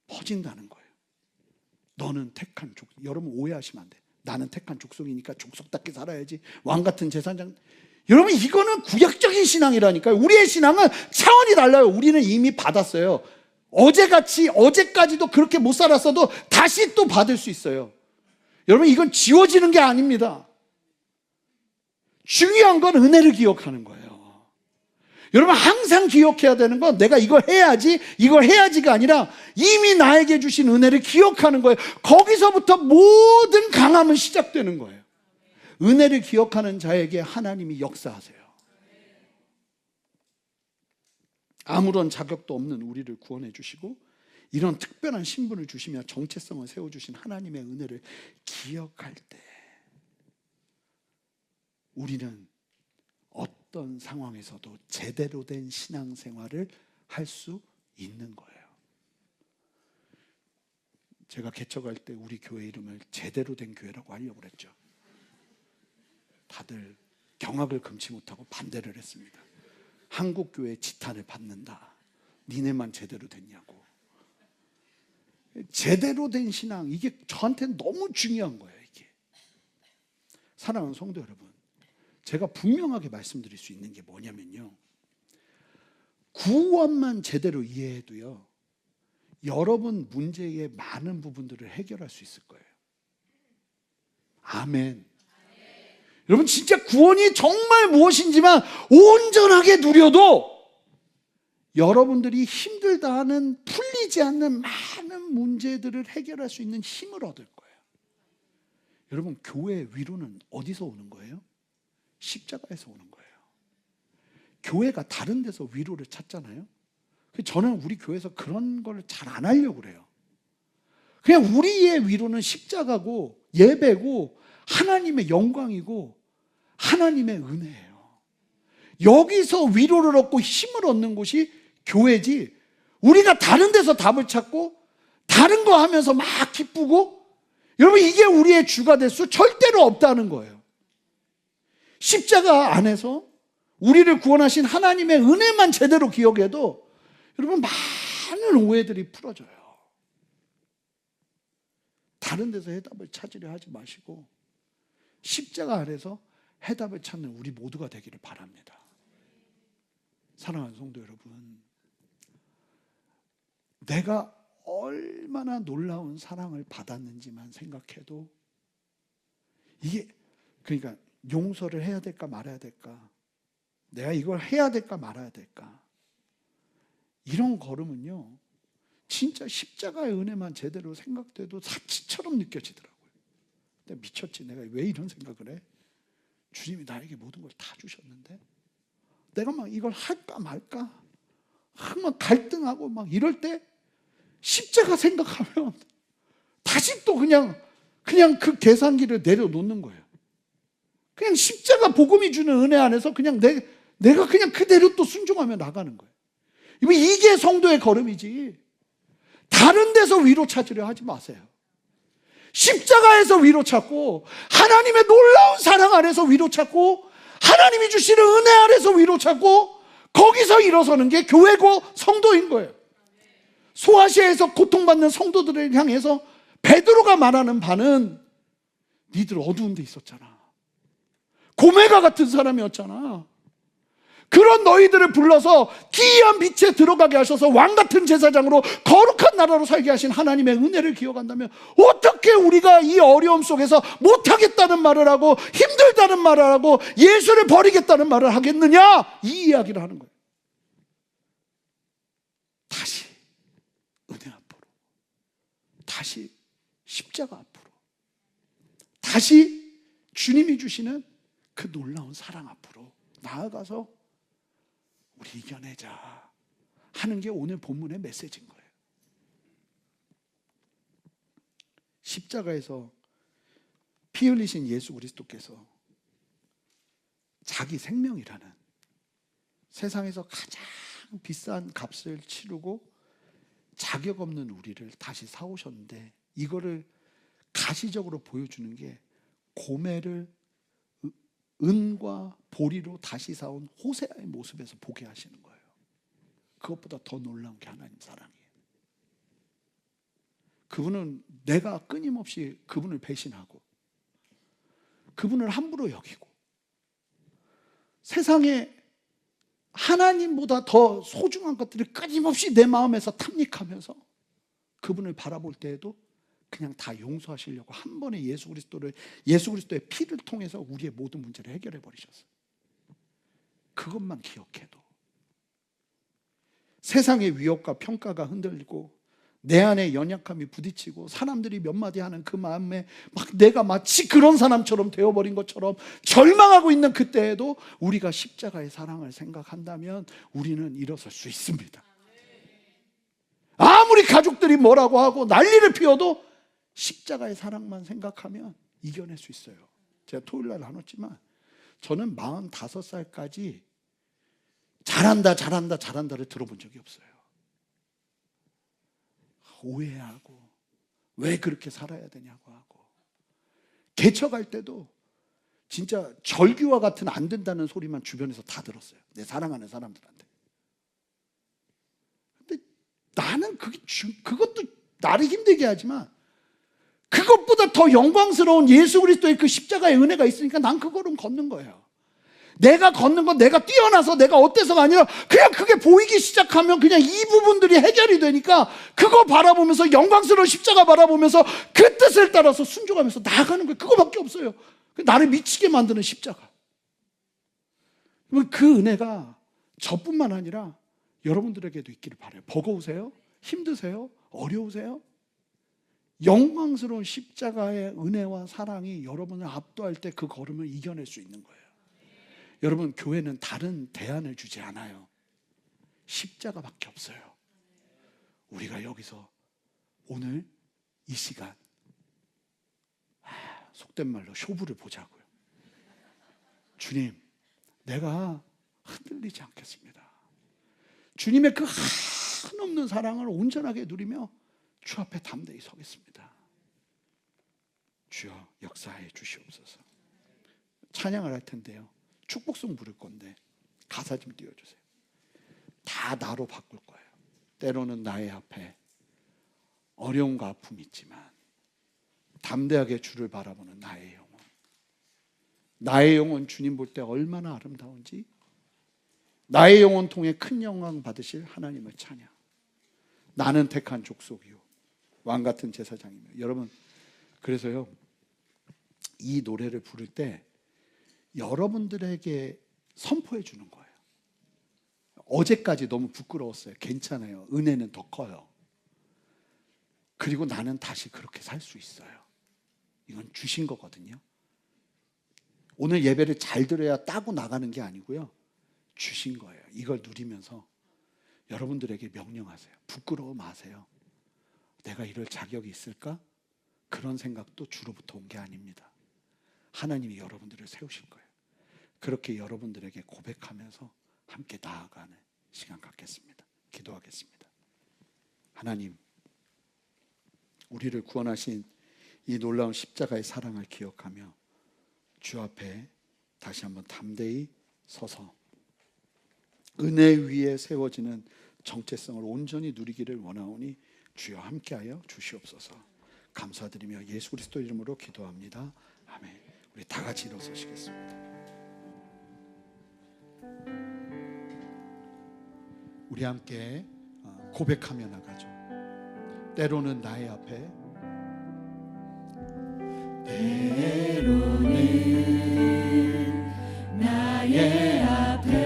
퍼진다는 거예요. 너는 택한 족속. 여러분 오해하시면 안 돼. 나는 택한 족속이니까 족속답게 살아야지. 왕같은 제사장. 여러분 이거는 구약적인 신앙이라니까요. 우리의 신앙은 차원이 달라요. 우리는 이미 받았어요. 어제까지도 그렇게 못 살았어도 다시 또 받을 수 있어요. 여러분 이건 지워지는 게 아닙니다. 중요한 건 은혜를 기억하는 거예요. 여러분 항상 기억해야 되는 건 내가 이걸 해야지가 아니라 이미 나에게 주신 은혜를 기억하는 거예요. 거기서부터 모든 강함은 시작되는 거예요. 은혜를 기억하는 자에게 하나님이 역사하세요. 아무런 자격도 없는 우리를 구원해 주시고 이런 특별한 신분을 주시며 정체성을 세워주신 하나님의 은혜를 기억할 때 우리는 어떤 상황에서도 제대로 된 신앙생활을 할 수 있는 거예요. 제가 개척할 때 우리 교회 이름을 제대로 된 교회라고 하려고 그랬죠. 다들 경악을 금치 못하고 반대를 했습니다. 한국교회 지탄을 받는다. 니네만 제대로 됐냐고. 제대로 된 신앙, 이게 저한테는 너무 중요한 거예요. 이게. 사랑하는 성도 여러분, 제가 분명하게 말씀드릴 수 있는 게 뭐냐면요, 구원만 제대로 이해해도요 여러분 문제의 많은 부분들을 해결할 수 있을 거예요. 아멘. 여러분 진짜 구원이 정말 무엇인지만 온전하게 누려도 여러분들이 힘들다 하는 풀리지 않는 많은 문제들을 해결할 수 있는 힘을 얻을 거예요. 여러분 교회의 위로는 어디서 오는 거예요? 십자가에서 오는 거예요. 교회가 다른 데서 위로를 찾잖아요. 저는 우리 교회에서 그런 걸 잘 안 하려고 그래요. 그냥 우리의 위로는 십자가고 예배고 하나님의 영광이고 하나님의 은혜예요. 여기서 위로를 얻고 힘을 얻는 곳이 교회지, 우리가 다른 데서 답을 찾고 다른 거 하면서 막 기쁘고, 여러분 이게 우리의 주가 될 수 절대로 없다는 거예요. 십자가 안에서 우리를 구원하신 하나님의 은혜만 제대로 기억해도 여러분 많은 오해들이 풀어져요. 다른 데서 해답을 찾으려 하지 마시고 십자가 안에서 해답을 찾는 우리 모두가 되기를 바랍니다. 사랑하는 성도 여러분, 내가 얼마나 놀라운 사랑을 받았는지만 생각해도 이게, 그러니까 용서를 해야 될까 말아야 될까, 내가 이걸 해야 될까 말아야 될까, 이런 걸음은요 진짜 십자가의 은혜만 제대로 생각돼도 사치처럼 느껴지더라고요. 근데 미쳤지, 내가 왜 이런 생각을 해? 주님이 나에게 모든 걸 다 주셨는데 내가 막 이걸 할까 말까 막 갈등하고 막 이럴 때 십자가 생각하면 다시 또 그냥 그 계산기를 내려놓는 거예요. 그냥 십자가 복음이 주는 은혜 안에서 그냥 내가 그냥 그대로 또 순종하며 나가는 거예요. 이게 성도의 걸음이지, 다른 데서 위로 찾으려 하지 마세요. 십자가에서 위로 찾고 하나님의 놀라운 사랑 안에서 위로 찾고 하나님이 주시는 은혜 아래서 위로 찾고 거기서 일어서는 게 교회고 성도인 거예요. 소아시아에서 고통받는 성도들을 향해서 베드로가 말하는 바는 니들 어두운 데 있었잖아. 고메가 같은 사람이었잖아. 그런 너희들을 불러서 기이한 빛에 들어가게 하셔서 왕같은 제사장으로 거룩한 나라로 살게 하신 하나님의 은혜를 기억한다면 어떻게 우리가 이 어려움 속에서 못하겠다는 말을 하고 힘들다는 말을 하고 예수를 버리겠다는 말을 하겠느냐? 이 이야기를 하는 거예요. 다시 은혜 앞으로, 다시 십자가 앞으로, 다시 주님이 주시는 그 놀라운 사랑 앞으로 나아가서 우리 이겨내자 하는 게 오늘 본문의 메시지인 거예요. 십자가에서 피 흘리신 예수 그리스도께서 자기 생명이라는 세상에서 가장 비싼 값을 치르고 자격 없는 우리를 다시 사오셨는데 이거를 가시적으로 보여주는 게 고매를 은과 보리로 다시 사온 호세아의 모습에서 보게 하시는 거예요. 그것보다 더 놀라운 게 하나님 사랑이에요. 그분은 내가 끊임없이 그분을 배신하고 그분을 함부로 여기고 세상에 하나님보다 더 소중한 것들을 끊임없이 내 마음에서 탐닉하면서 그분을 바라볼 때에도 그냥 다 용서하시려고 한 번에 예수 그리스도의 피를 통해서 우리의 모든 문제를 해결해 버리셨어요. 그것만 기억해도 세상의 위협과 평가가 흔들리고 내 안에 연약함이 부딪히고 사람들이 몇 마디 하는 그 마음에 막 내가 마치 그런 사람처럼 되어버린 것처럼 절망하고 있는 그때에도 우리가 십자가의 사랑을 생각한다면 우리는 일어설 수 있습니다. 아무리 가족들이 뭐라고 하고 난리를 피워도 십자가의 사랑만 생각하면 이겨낼 수 있어요. 제가 토요일날 나눴지만 저는 45살까지 잘한다를 들어본 적이 없어요. 오해하고 왜 그렇게 살아야 되냐고 하고 개척할 때도 진짜 절규와 같은 안 된다는 소리만 주변에서 다 들었어요. 내 사랑하는 사람들한테. 근데 나는 그것도 나를 힘들게 하지만 그것보다 더 영광스러운 예수 그리스도의 그 십자가의 은혜가 있으니까 난 그거를 걷는 거예요. 내가 걷는 건 내가 뛰어나서 내가 어때서가 아니라 그냥 그게 보이기 시작하면 그냥 이 부분들이 해결이 되니까 그거 바라보면서 영광스러운 십자가 바라보면서 그 뜻을 따라서 순종하면서 나아가는 거예요. 그거밖에 없어요. 나를 미치게 만드는 십자가. 그 은혜가 저뿐만 아니라 여러분들에게도 있기를 바라요. 버거우세요? 힘드세요? 어려우세요? 영광스러운 십자가의 은혜와 사랑이 여러분을 압도할 때 그 걸음을 이겨낼 수 있는 거예요. 여러분, 교회는 다른 대안을 주지 않아요. 십자가밖에 없어요. 우리가 여기서 오늘 이 시간 속된 말로 쇼부를 보자고요. 주님, 내가 흔들리지 않겠습니다. 주님의 그 한없는 사랑을 온전하게 누리며 주 앞에 담대히 서겠습니다. 주여 역사해 주시옵소서. 찬양을 할 텐데요. 축복송 부를 건데 가사 좀 띄워주세요. 다 나로 바꿀 거예요. 때로는 나의 앞에 어려움과 아픔이 있지만 담대하게 주를 바라보는 나의 영혼. 나의 영혼 주님 볼 때 얼마나 아름다운지 나의 영혼 통해 큰 영광 받으실 하나님을 찬양. 나는 택한 족속이요 왕같은 제사장이며. 여러분, 그래서요 이 노래를 부를 때 여러분들에게 선포해 주는 거예요. 어제까지 너무 부끄러웠어요. 괜찮아요. 은혜는 더 커요. 그리고 나는 다시 그렇게 살 수 있어요. 이건 주신 거거든요. 오늘 예배를 잘 들어야 따고 나가는 게 아니고요. 주신 거예요. 이걸 누리면서 여러분들에게 명령하세요. 부끄러워 마세요. 내가 이럴 자격이 있을까? 그런 생각도 주로부터 온 게 아닙니다. 하나님이 여러분들을 세우실 거예요. 그렇게 여러분들에게 고백하면서 함께 나아가는 시간 갖겠습니다. 기도하겠습니다. 하나님, 우리를 구원하신 이 놀라운 십자가의 사랑을 기억하며 주 앞에 다시 한번 담대히 서서 은혜 위에 세워지는 정체성을 온전히 누리기를 원하오니 주여 함께하여 주시옵소서. 감사드리며 예수 그리스도 이름으로 기도합니다. 아멘. 우리 다 같이 일어서시겠습니다. 우리 함께 고백하며 나가죠. 때로는 나의 앞에, 때로는 나의 앞에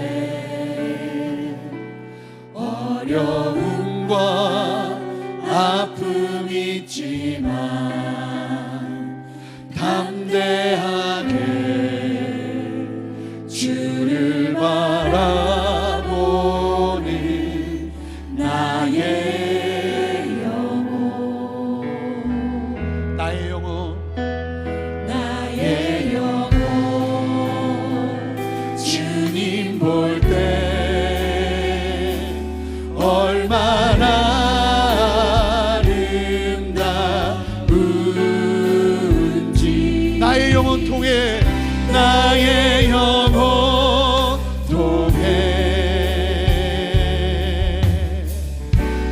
어려움과 아픔이 있지만 담대하게 주를 바라보는 나의 영혼, 나의 영혼, 나의 영혼 주님 볼 때 얼마나 아름다운지. 나의 영혼 통해, 나의 영혼 통해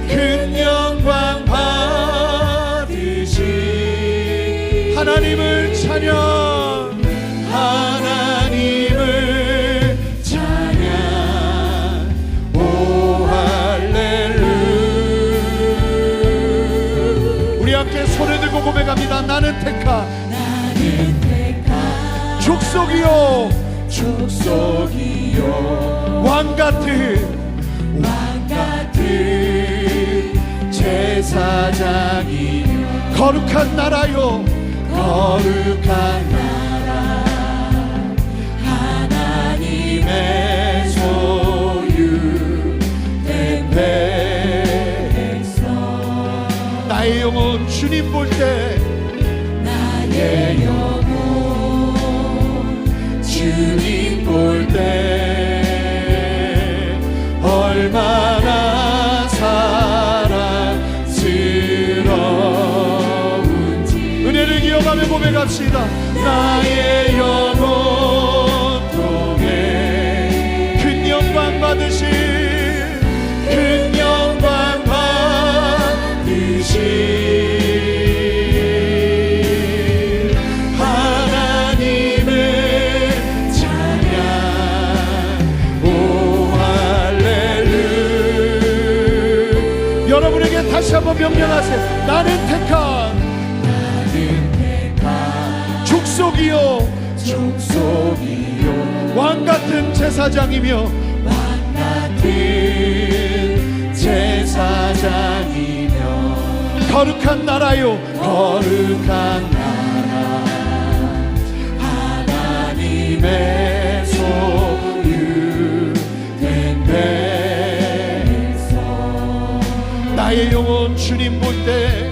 큰 영광 받으시 하나님을 찬양, 하나님을 찬양. 오 할렐루야. 우리 함께 손을 들고 고백합니다. 나는 택한 족속이요, 족속이요 왕같은 왕같은 제사장이요 거룩한 나라요, 거룩한 나라 하나님의 소유된 백성. 나의 영혼 주님 볼 때 나의 영혼 주님 볼 때 얼마나 사랑스러운지. 은혜를 기억하며 고백합시다. 나의 영혼 통해 큰 영광 받으시, 큰 영광 받으시 하나님을 찬양. 오 할렐루야. 여러분에게 다시 한번 명령하세요. 나는 택한 족속이요, 족속이요 왕같은 제사장이며 왕같은 제사장이며 거룩한 나라요, 거룩한 나라 하나님의 소유된 백성. 나의 영혼 주님 볼 때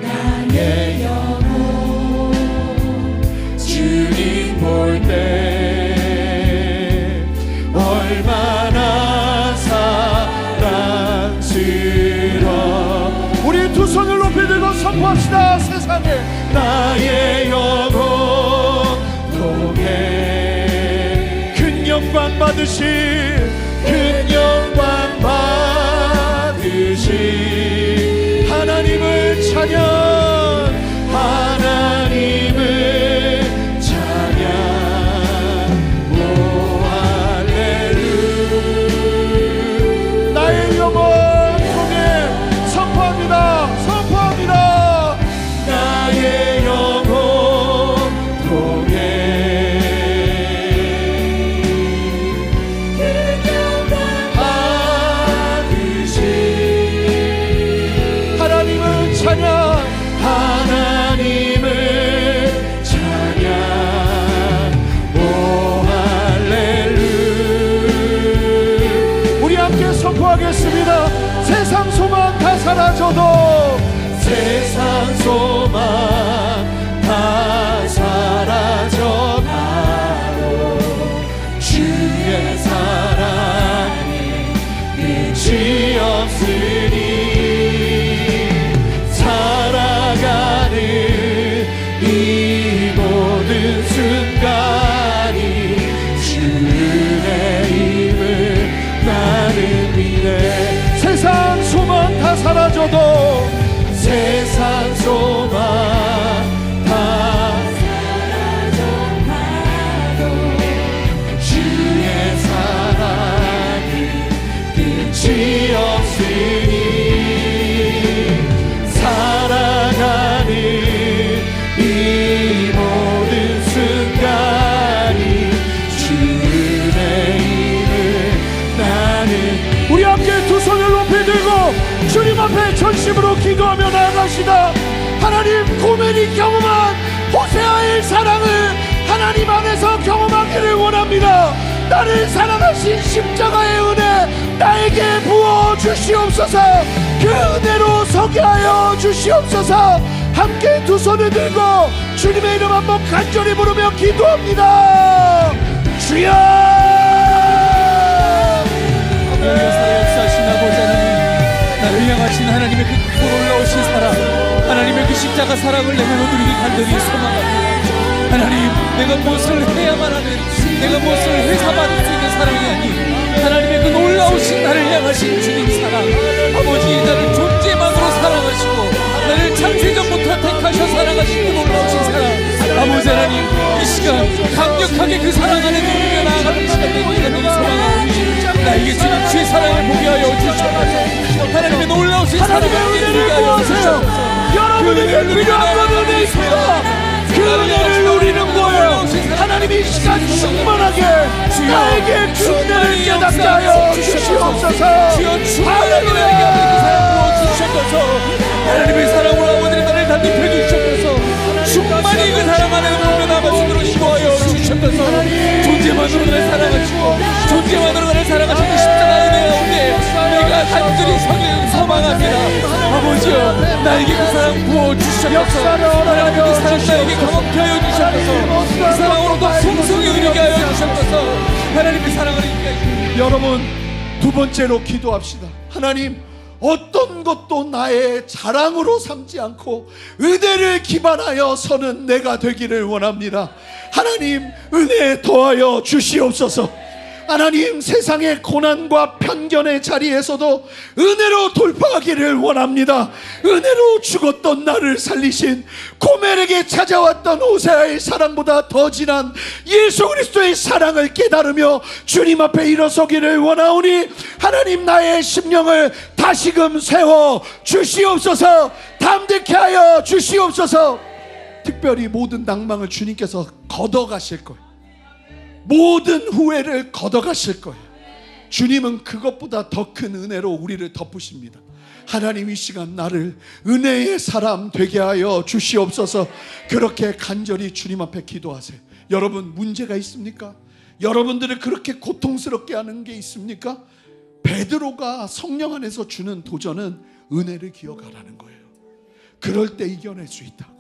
나의 영혼 주님 볼 때 얼마나 사랑스러워. 우리 두 손을 높이 들고 선포합시다. 세상에 나의 영혼 통해 큰 영광 받으시, 큰 영광 받으시 하나님을 찬양, 하나님을 찬양. 오 할렐루야. 나의 영혼 통해 선포합니다. 선포합니다. 나의 영혼 통해 큰 영광 받으시 하나님을 찬양, 하나님을 찬양. 오 할렐루야. 우리 함께 선포하겠습니다. 세상 소망 다 사라져도, 세상 소망 다 사라져가도 주의 사랑에 끝이 없으니 살아가는 진심으로 기도하며 나아갑시다. 하나님, 고멜이 경험한 호세아의 사랑을 하나님 안에서 경험하기를 원합니다. 나를 사랑하신 십자가의 은혜 나에게 부어 주시옵소서. 그 은혜로 서게 하여 주시옵소서. 함께 두 손을 들고 주님의 이름 한번 간절히 부르며 기도합니다. 주여! 하나님의 사랑 역사하신 아버지 하나님, 나를 향하신 하나님의 그 크고 놀라우신 사랑, 하나님의 그 십자가 사랑을 내가 누리기 간절히 소망합니다. 하나님, 내가 무엇을 해야만 하는, 내가 무엇을 해서 받을 수 있는 사랑이 아닌 하나님의 그 놀라우신 나를 향하신 주님 사랑, 아버지, 나를 존재만으로 사랑하시고 나를 창세전부터 택하셔 사랑하신 그 놀라우신 사랑, 아버지 하나님, 이 시간 강력하게 그 사랑 안에 누리며 나아가는 시간 되기를 간절히 소망하오니 나에게 주는 주의 사랑을 보게 하여 주시옵소서. 하나님의 놀라우신 사랑을 보게 하여 주시옵소서. 여러분에게 필요한 건 은혜 있습니다. 그 은혜를 누리는 거예요. 하나님이 이 시간 충만하게 나에게 그 은혜를 깨닫게 하여 주시옵소서. 하나님의 사랑으로 아버지의 나를 담대해 주시옵소서. 충만히 그 사랑 안에 누리며 나아가시도록 인도하여 주시옵소서. 존재만으로 나를 사랑하시고 존재만으로 나를 사랑하시는 그 십자가의 은혜 가운데 내가 간절히 서기를 소망합니다. 아버지여, 나에게 그 사랑 부어 주시옵소서. 하나님, 그 사랑 나에게 경험케 하여 주시옵소서. 그 사랑으로 더 풍성히 누리게 하여 주시옵소서. 하나님, 그 사랑을 이기게 하여 여러분, 두 번째로 기도합시다. 하나님, 어떤 것도 나의 자랑으로 삼지 않고 은혜를 기반하여 서는 내가 되기를 원합니다. 하나님, 은혜에 더하여 주시옵소서. 하나님, 세상의 고난과 편견의 자리에서도 은혜로 돌파하기를 원합니다. 은혜로 죽었던 나를 살리신, 고멜에게 찾아왔던 호세아의 사랑보다 더 진한 예수 그리스도의 사랑을 깨달으며 주님 앞에 일어서기를 원하오니 하나님, 나의 심령을 다시금 세워 주시옵소서. 담대케 하여 주시옵소서. 특별히 모든 낭망을 주님께서 걷어가실 거예요. 모든 후회를 걷어가실 거예요. 주님은 그것보다 더 큰 은혜로 우리를 덮으십니다. 하나님, 이 시간 나를 은혜의 사람 되게 하여 주시옵소서. 그렇게 간절히 주님 앞에 기도하세요. 여러분, 문제가 있습니까? 여러분들을 그렇게 고통스럽게 하는 게 있습니까? 베드로가 성령 안에서 주는 도전은 은혜를 기억하라는 거예요. 그럴 때 이겨낼 수 있다고.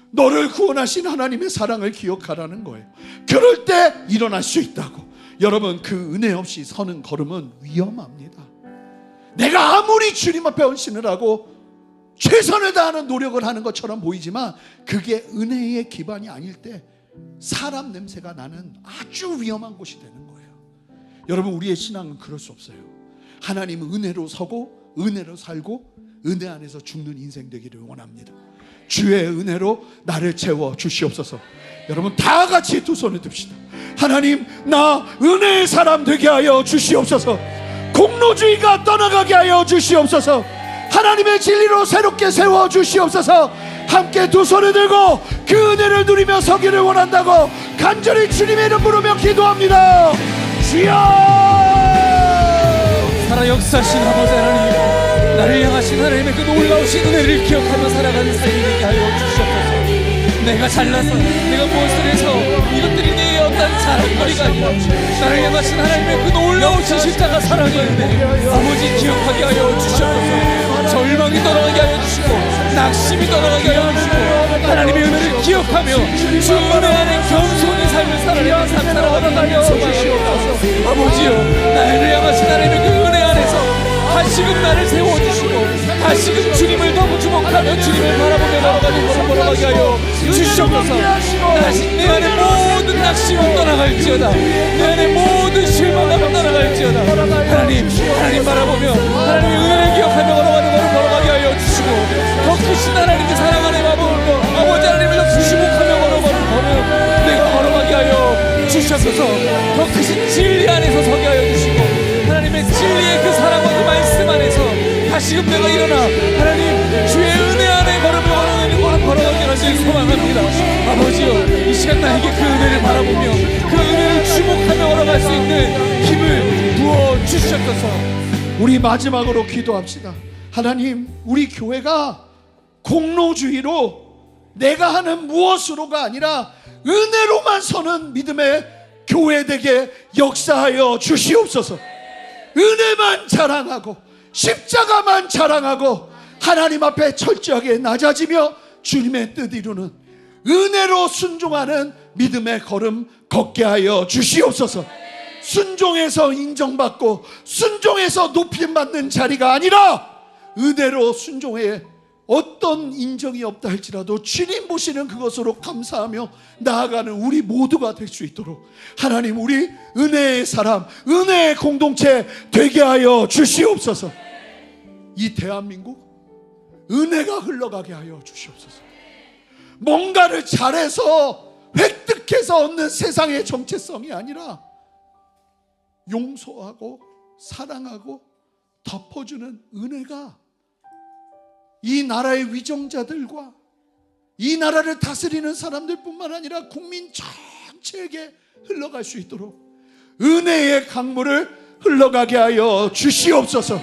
너를 구원하신 하나님의 사랑을 기억하라는 거예요. 그럴 때 일어날 수 있다고. 여러분, 그 은혜 없이 서는 걸음은 위험합니다. 내가 아무리 주님 앞에 헌신을 하고 최선을 다하는 노력을 하는 것처럼 보이지만 그게 은혜의 기반이 아닐 때 사람 냄새가 나는 아주 위험한 곳이 되는 거예요. 여러분, 우리의 신앙은 그럴 수 없어요. 하나님은 은혜로 서고 은혜로 살고 은혜 안에서 죽는 인생 되기를 원합니다. 주의 은혜로 나를 채워 주시옵소서. 여러분, 다 같이 두 손을 듭시다. 하나님, 나 은혜의 사람 되게 하여 주시옵소서. 공로주의가 떠나가게 하여 주시옵소서. 하나님의 진리로 새롭게 세워 주시옵소서. 함께 두 손을 들고 그 은혜를 누리며 서기를 원한다고 간절히 주님의 이름 부르며 기도합니다. 주여! 살아 역사하신 아버지 하나님, 나를 향하신 하나님의 그 놀라우신 은혜를 기억하며 살아가는 삶이 되게 하여 주시옵소서. 내가 잘나서 내가 무엇을 해서 이것들이 내 어떤 자랑거리가 아니라 나를 향하신 하나님의 그 놀라우신 십자가 사랑의 은혜, 아버지, 기억하게 하여 주시옵소서. 절망이 떠나가게 하여 주시고 낙심이 떠나가게 하여 주시고 하나님의 은혜를 기억하며 주 은혜 안에 겸손히 삶을 살아내는 삶 살아가게 하여 주시옵소서. 아버지여, 나를 향하신 하나님의 그 은혜 안에서 다시금 나를 세워주시고 다시금 주님을 더 주목하며 주님을 바라보며 걸어가는 걸어가게 하여 주시옵소서. 다시 내 안에 모든 낙심은 떠나갈지어다. 내 안에 모든 실망감은 떠나갈지어다. 하나님 바라보며 하나님의 은혜를 기억하며 걸어가는 걸어가게 하여 주시고 더 크신 하나님의 사랑 안에 마음으로 아버지 하나님을 더 주목하며 걸어가는 걸음 내가 걸어가게 하여 주시옵소서. 더 크신 진리 안에서 서게 하여 주시고 하나님의 진리의 그 사랑과 그 말씀 안에서 다시금 내가 일어나 하나님 주의 은혜 안에 걸으며 걸어가게 하시길 소망합니다. 아버지여, 이 시간 나에게 그 은혜를 바라보며 그 은혜를 주목하며 걸어갈 수 있는 힘을 부어 주시옵소서. 우리 마지막으로 기도합시다. 하나님, 우리 교회가 공로주의로 내가 하는 무엇으로가 아니라 은혜로만 서는 믿음의 교회 되게 역사하여 주시옵소서. 은혜만 자랑하고 십자가만 자랑하고 하나님 앞에 철저하게 낮아지며 주님의 뜻 이루는 은혜로 순종하는 믿음의 걸음 걷게 하여 주시옵소서. 순종해서 인정받고 순종해서 높임받는 자리가 아니라 은혜로 순종해 어떤 인정이 없다 할지라도 주님 보시는 그것으로 감사하며 나아가는 우리 모두가 될 수 있도록 하나님, 우리 은혜의 사람, 은혜의 공동체 되게 하여 주시옵소서. 이 대한민국 은혜가 흘러가게 하여 주시옵소서. 뭔가를 잘해서 획득해서 얻는 세상의 정체성이 아니라 용서하고 사랑하고 덮어주는 은혜가 이 나라의 위정자들과 이 나라를 다스리는 사람들뿐만 아니라 국민 전체에게 흘러갈 수 있도록 은혜의 강물을 흘러가게 하여 주시옵소서.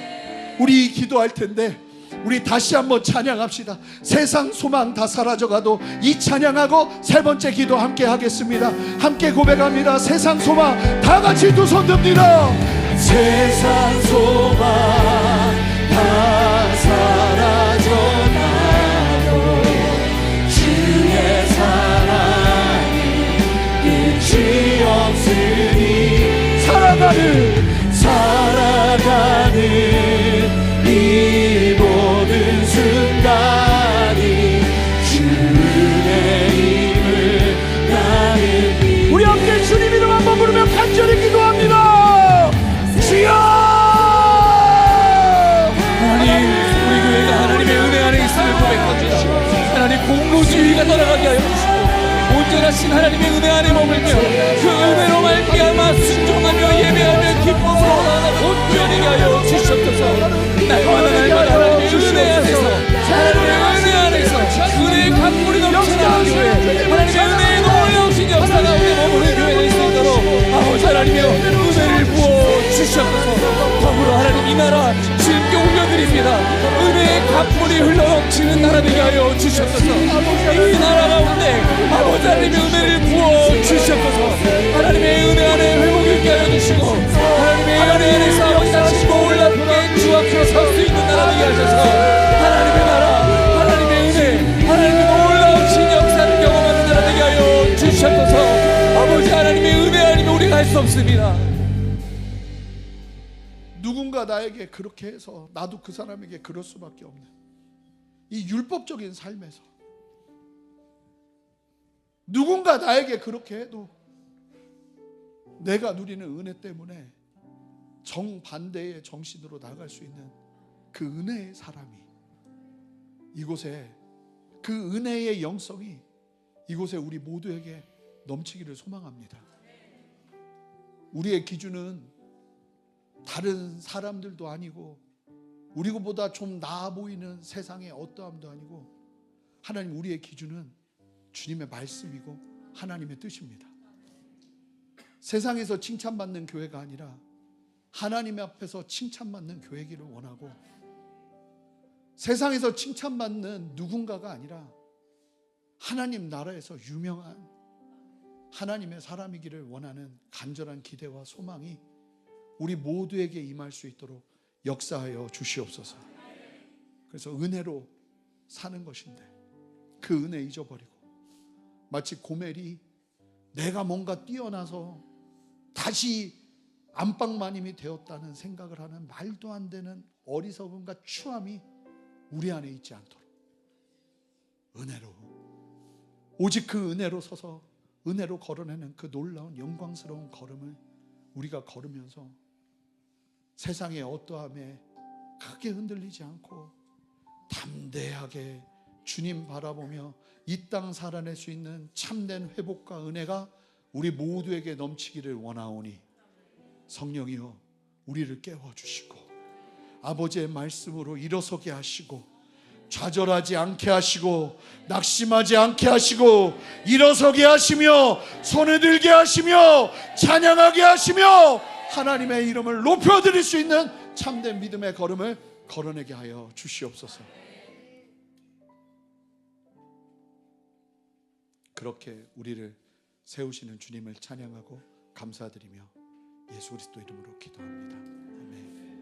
우리 기도할 텐데 우리 다시 한번 찬양합시다. 세상 소망 다 사라져가도 이 찬양하고 세 번째 기도 함께 하겠습니다. 함께 고백합니다. 세상 소망 다 같이 두 손 듭니다. 세상 소망 다 사라져가도 주의 사랑이 끝이 없으니 살아가는 이 모든 순간이 주의 힘을 나는 우리 함께 주님 이름 한번 부르며 간절히 기도합니다. 주여! 하나님, 우리 교회가 하나님의 은혜 안에 있음을 고백합니다. 하나님, 공로주의가 떠나가게 하여 주시고 온전하신 하나님의 은혜 안에 머물며 그 은혜로 말미암아 순종하며 예배하며 기쁨으로 온전히 하여 주시옵소서. 날마다 하나님의 은혜 안에서, 하나님의 은혜 안에서 은혜의 강물이 넘쳐나는 교회, 하나님의 은혜의 놀라우신 역사 가운데 머무는 교회가 있을 수 있도록 아버지 하나님의 은혜를 부어 주시옵소서. 더불어 하나님, 이 나라 주님께 올려드립니다. 은혜의 강물이 흘러넘치는 나라 되게 하여 주시옵소서. 이 나라 가운데 아버지 하나님의 은혜를 부어 주시옵소서. 하나님의 은혜 안에 회복이 있게 하여 주시고 하나님의 은혜 안에서 아버지 다시고 올라프게 주 앞에 설 수 있는 나라 되게 하셔서 하나님의 나라, 하나님의 은혜, 하나님의 놀라우신 역사를 경험하는 나라 되게 하여 주시옵소서. 아버지 하나님의 은혜 아니면 우리가 할 수 없습니다. 누군가 나에게 그렇게 해서 나도 그 사람에게 그럴 수밖에 없는 이 율법적인 삶에서 누군가 나에게 그렇게 해도 내가 누리는 은혜 때문에 정반대의 정신으로 나갈 수 있는 그 은혜의 사람이 이곳에, 그 은혜의 영성이 이곳에 우리 모두에게 넘치기를 소망합니다. 우리의 기준은 다른 사람들도 아니고 우리보다 좀 나아 보이는 세상의 어떠함도 아니고 하나님, 우리의 기준은 주님의 말씀이고 하나님의 뜻입니다. 세상에서 칭찬받는 교회가 아니라 하나님 앞에서 칭찬받는 교회기를 원하고 세상에서 칭찬받는 누군가가 아니라 하나님 나라에서 유명한 하나님의 사람이기를 원하는 간절한 기대와 소망이 우리 모두에게 임할 수 있도록 역사하여 주시옵소서. 그래서 은혜로 사는 것인데 그 은혜 잊어버리고 마치 고멜이 내가 뭔가 뛰어나서 다시 안방마님이 되었다는 생각을 하는 말도 안 되는 어리석음과 추함이 우리 안에 있지 않도록 은혜로, 오직 그 은혜로 서서 은혜로 걸어내는 그 놀라운 영광스러운 걸음을 우리가 걸으면서 세상의 어떠함에 크게 흔들리지 않고 담대하게 주님 바라보며 이 땅 살아낼 수 있는 참된 회복과 은혜가 우리 모두에게 넘치기를 원하오니 성령이여 우리를 깨워주시고 아버지의 말씀으로 일어서게 하시고 좌절하지 않게 하시고 낙심하지 않게 하시고 일어서게 하시며 손을 들게 하시며 찬양하게 하시며 하나님의 이름을 높여드릴 수 있는 참된 믿음의 걸음을 걸어내게 하여 주시옵소서. 그렇게 우리를 세우시는 주님을 찬양하고 감사드리며 예수 그리스도 이름으로 기도합니다. 아멘.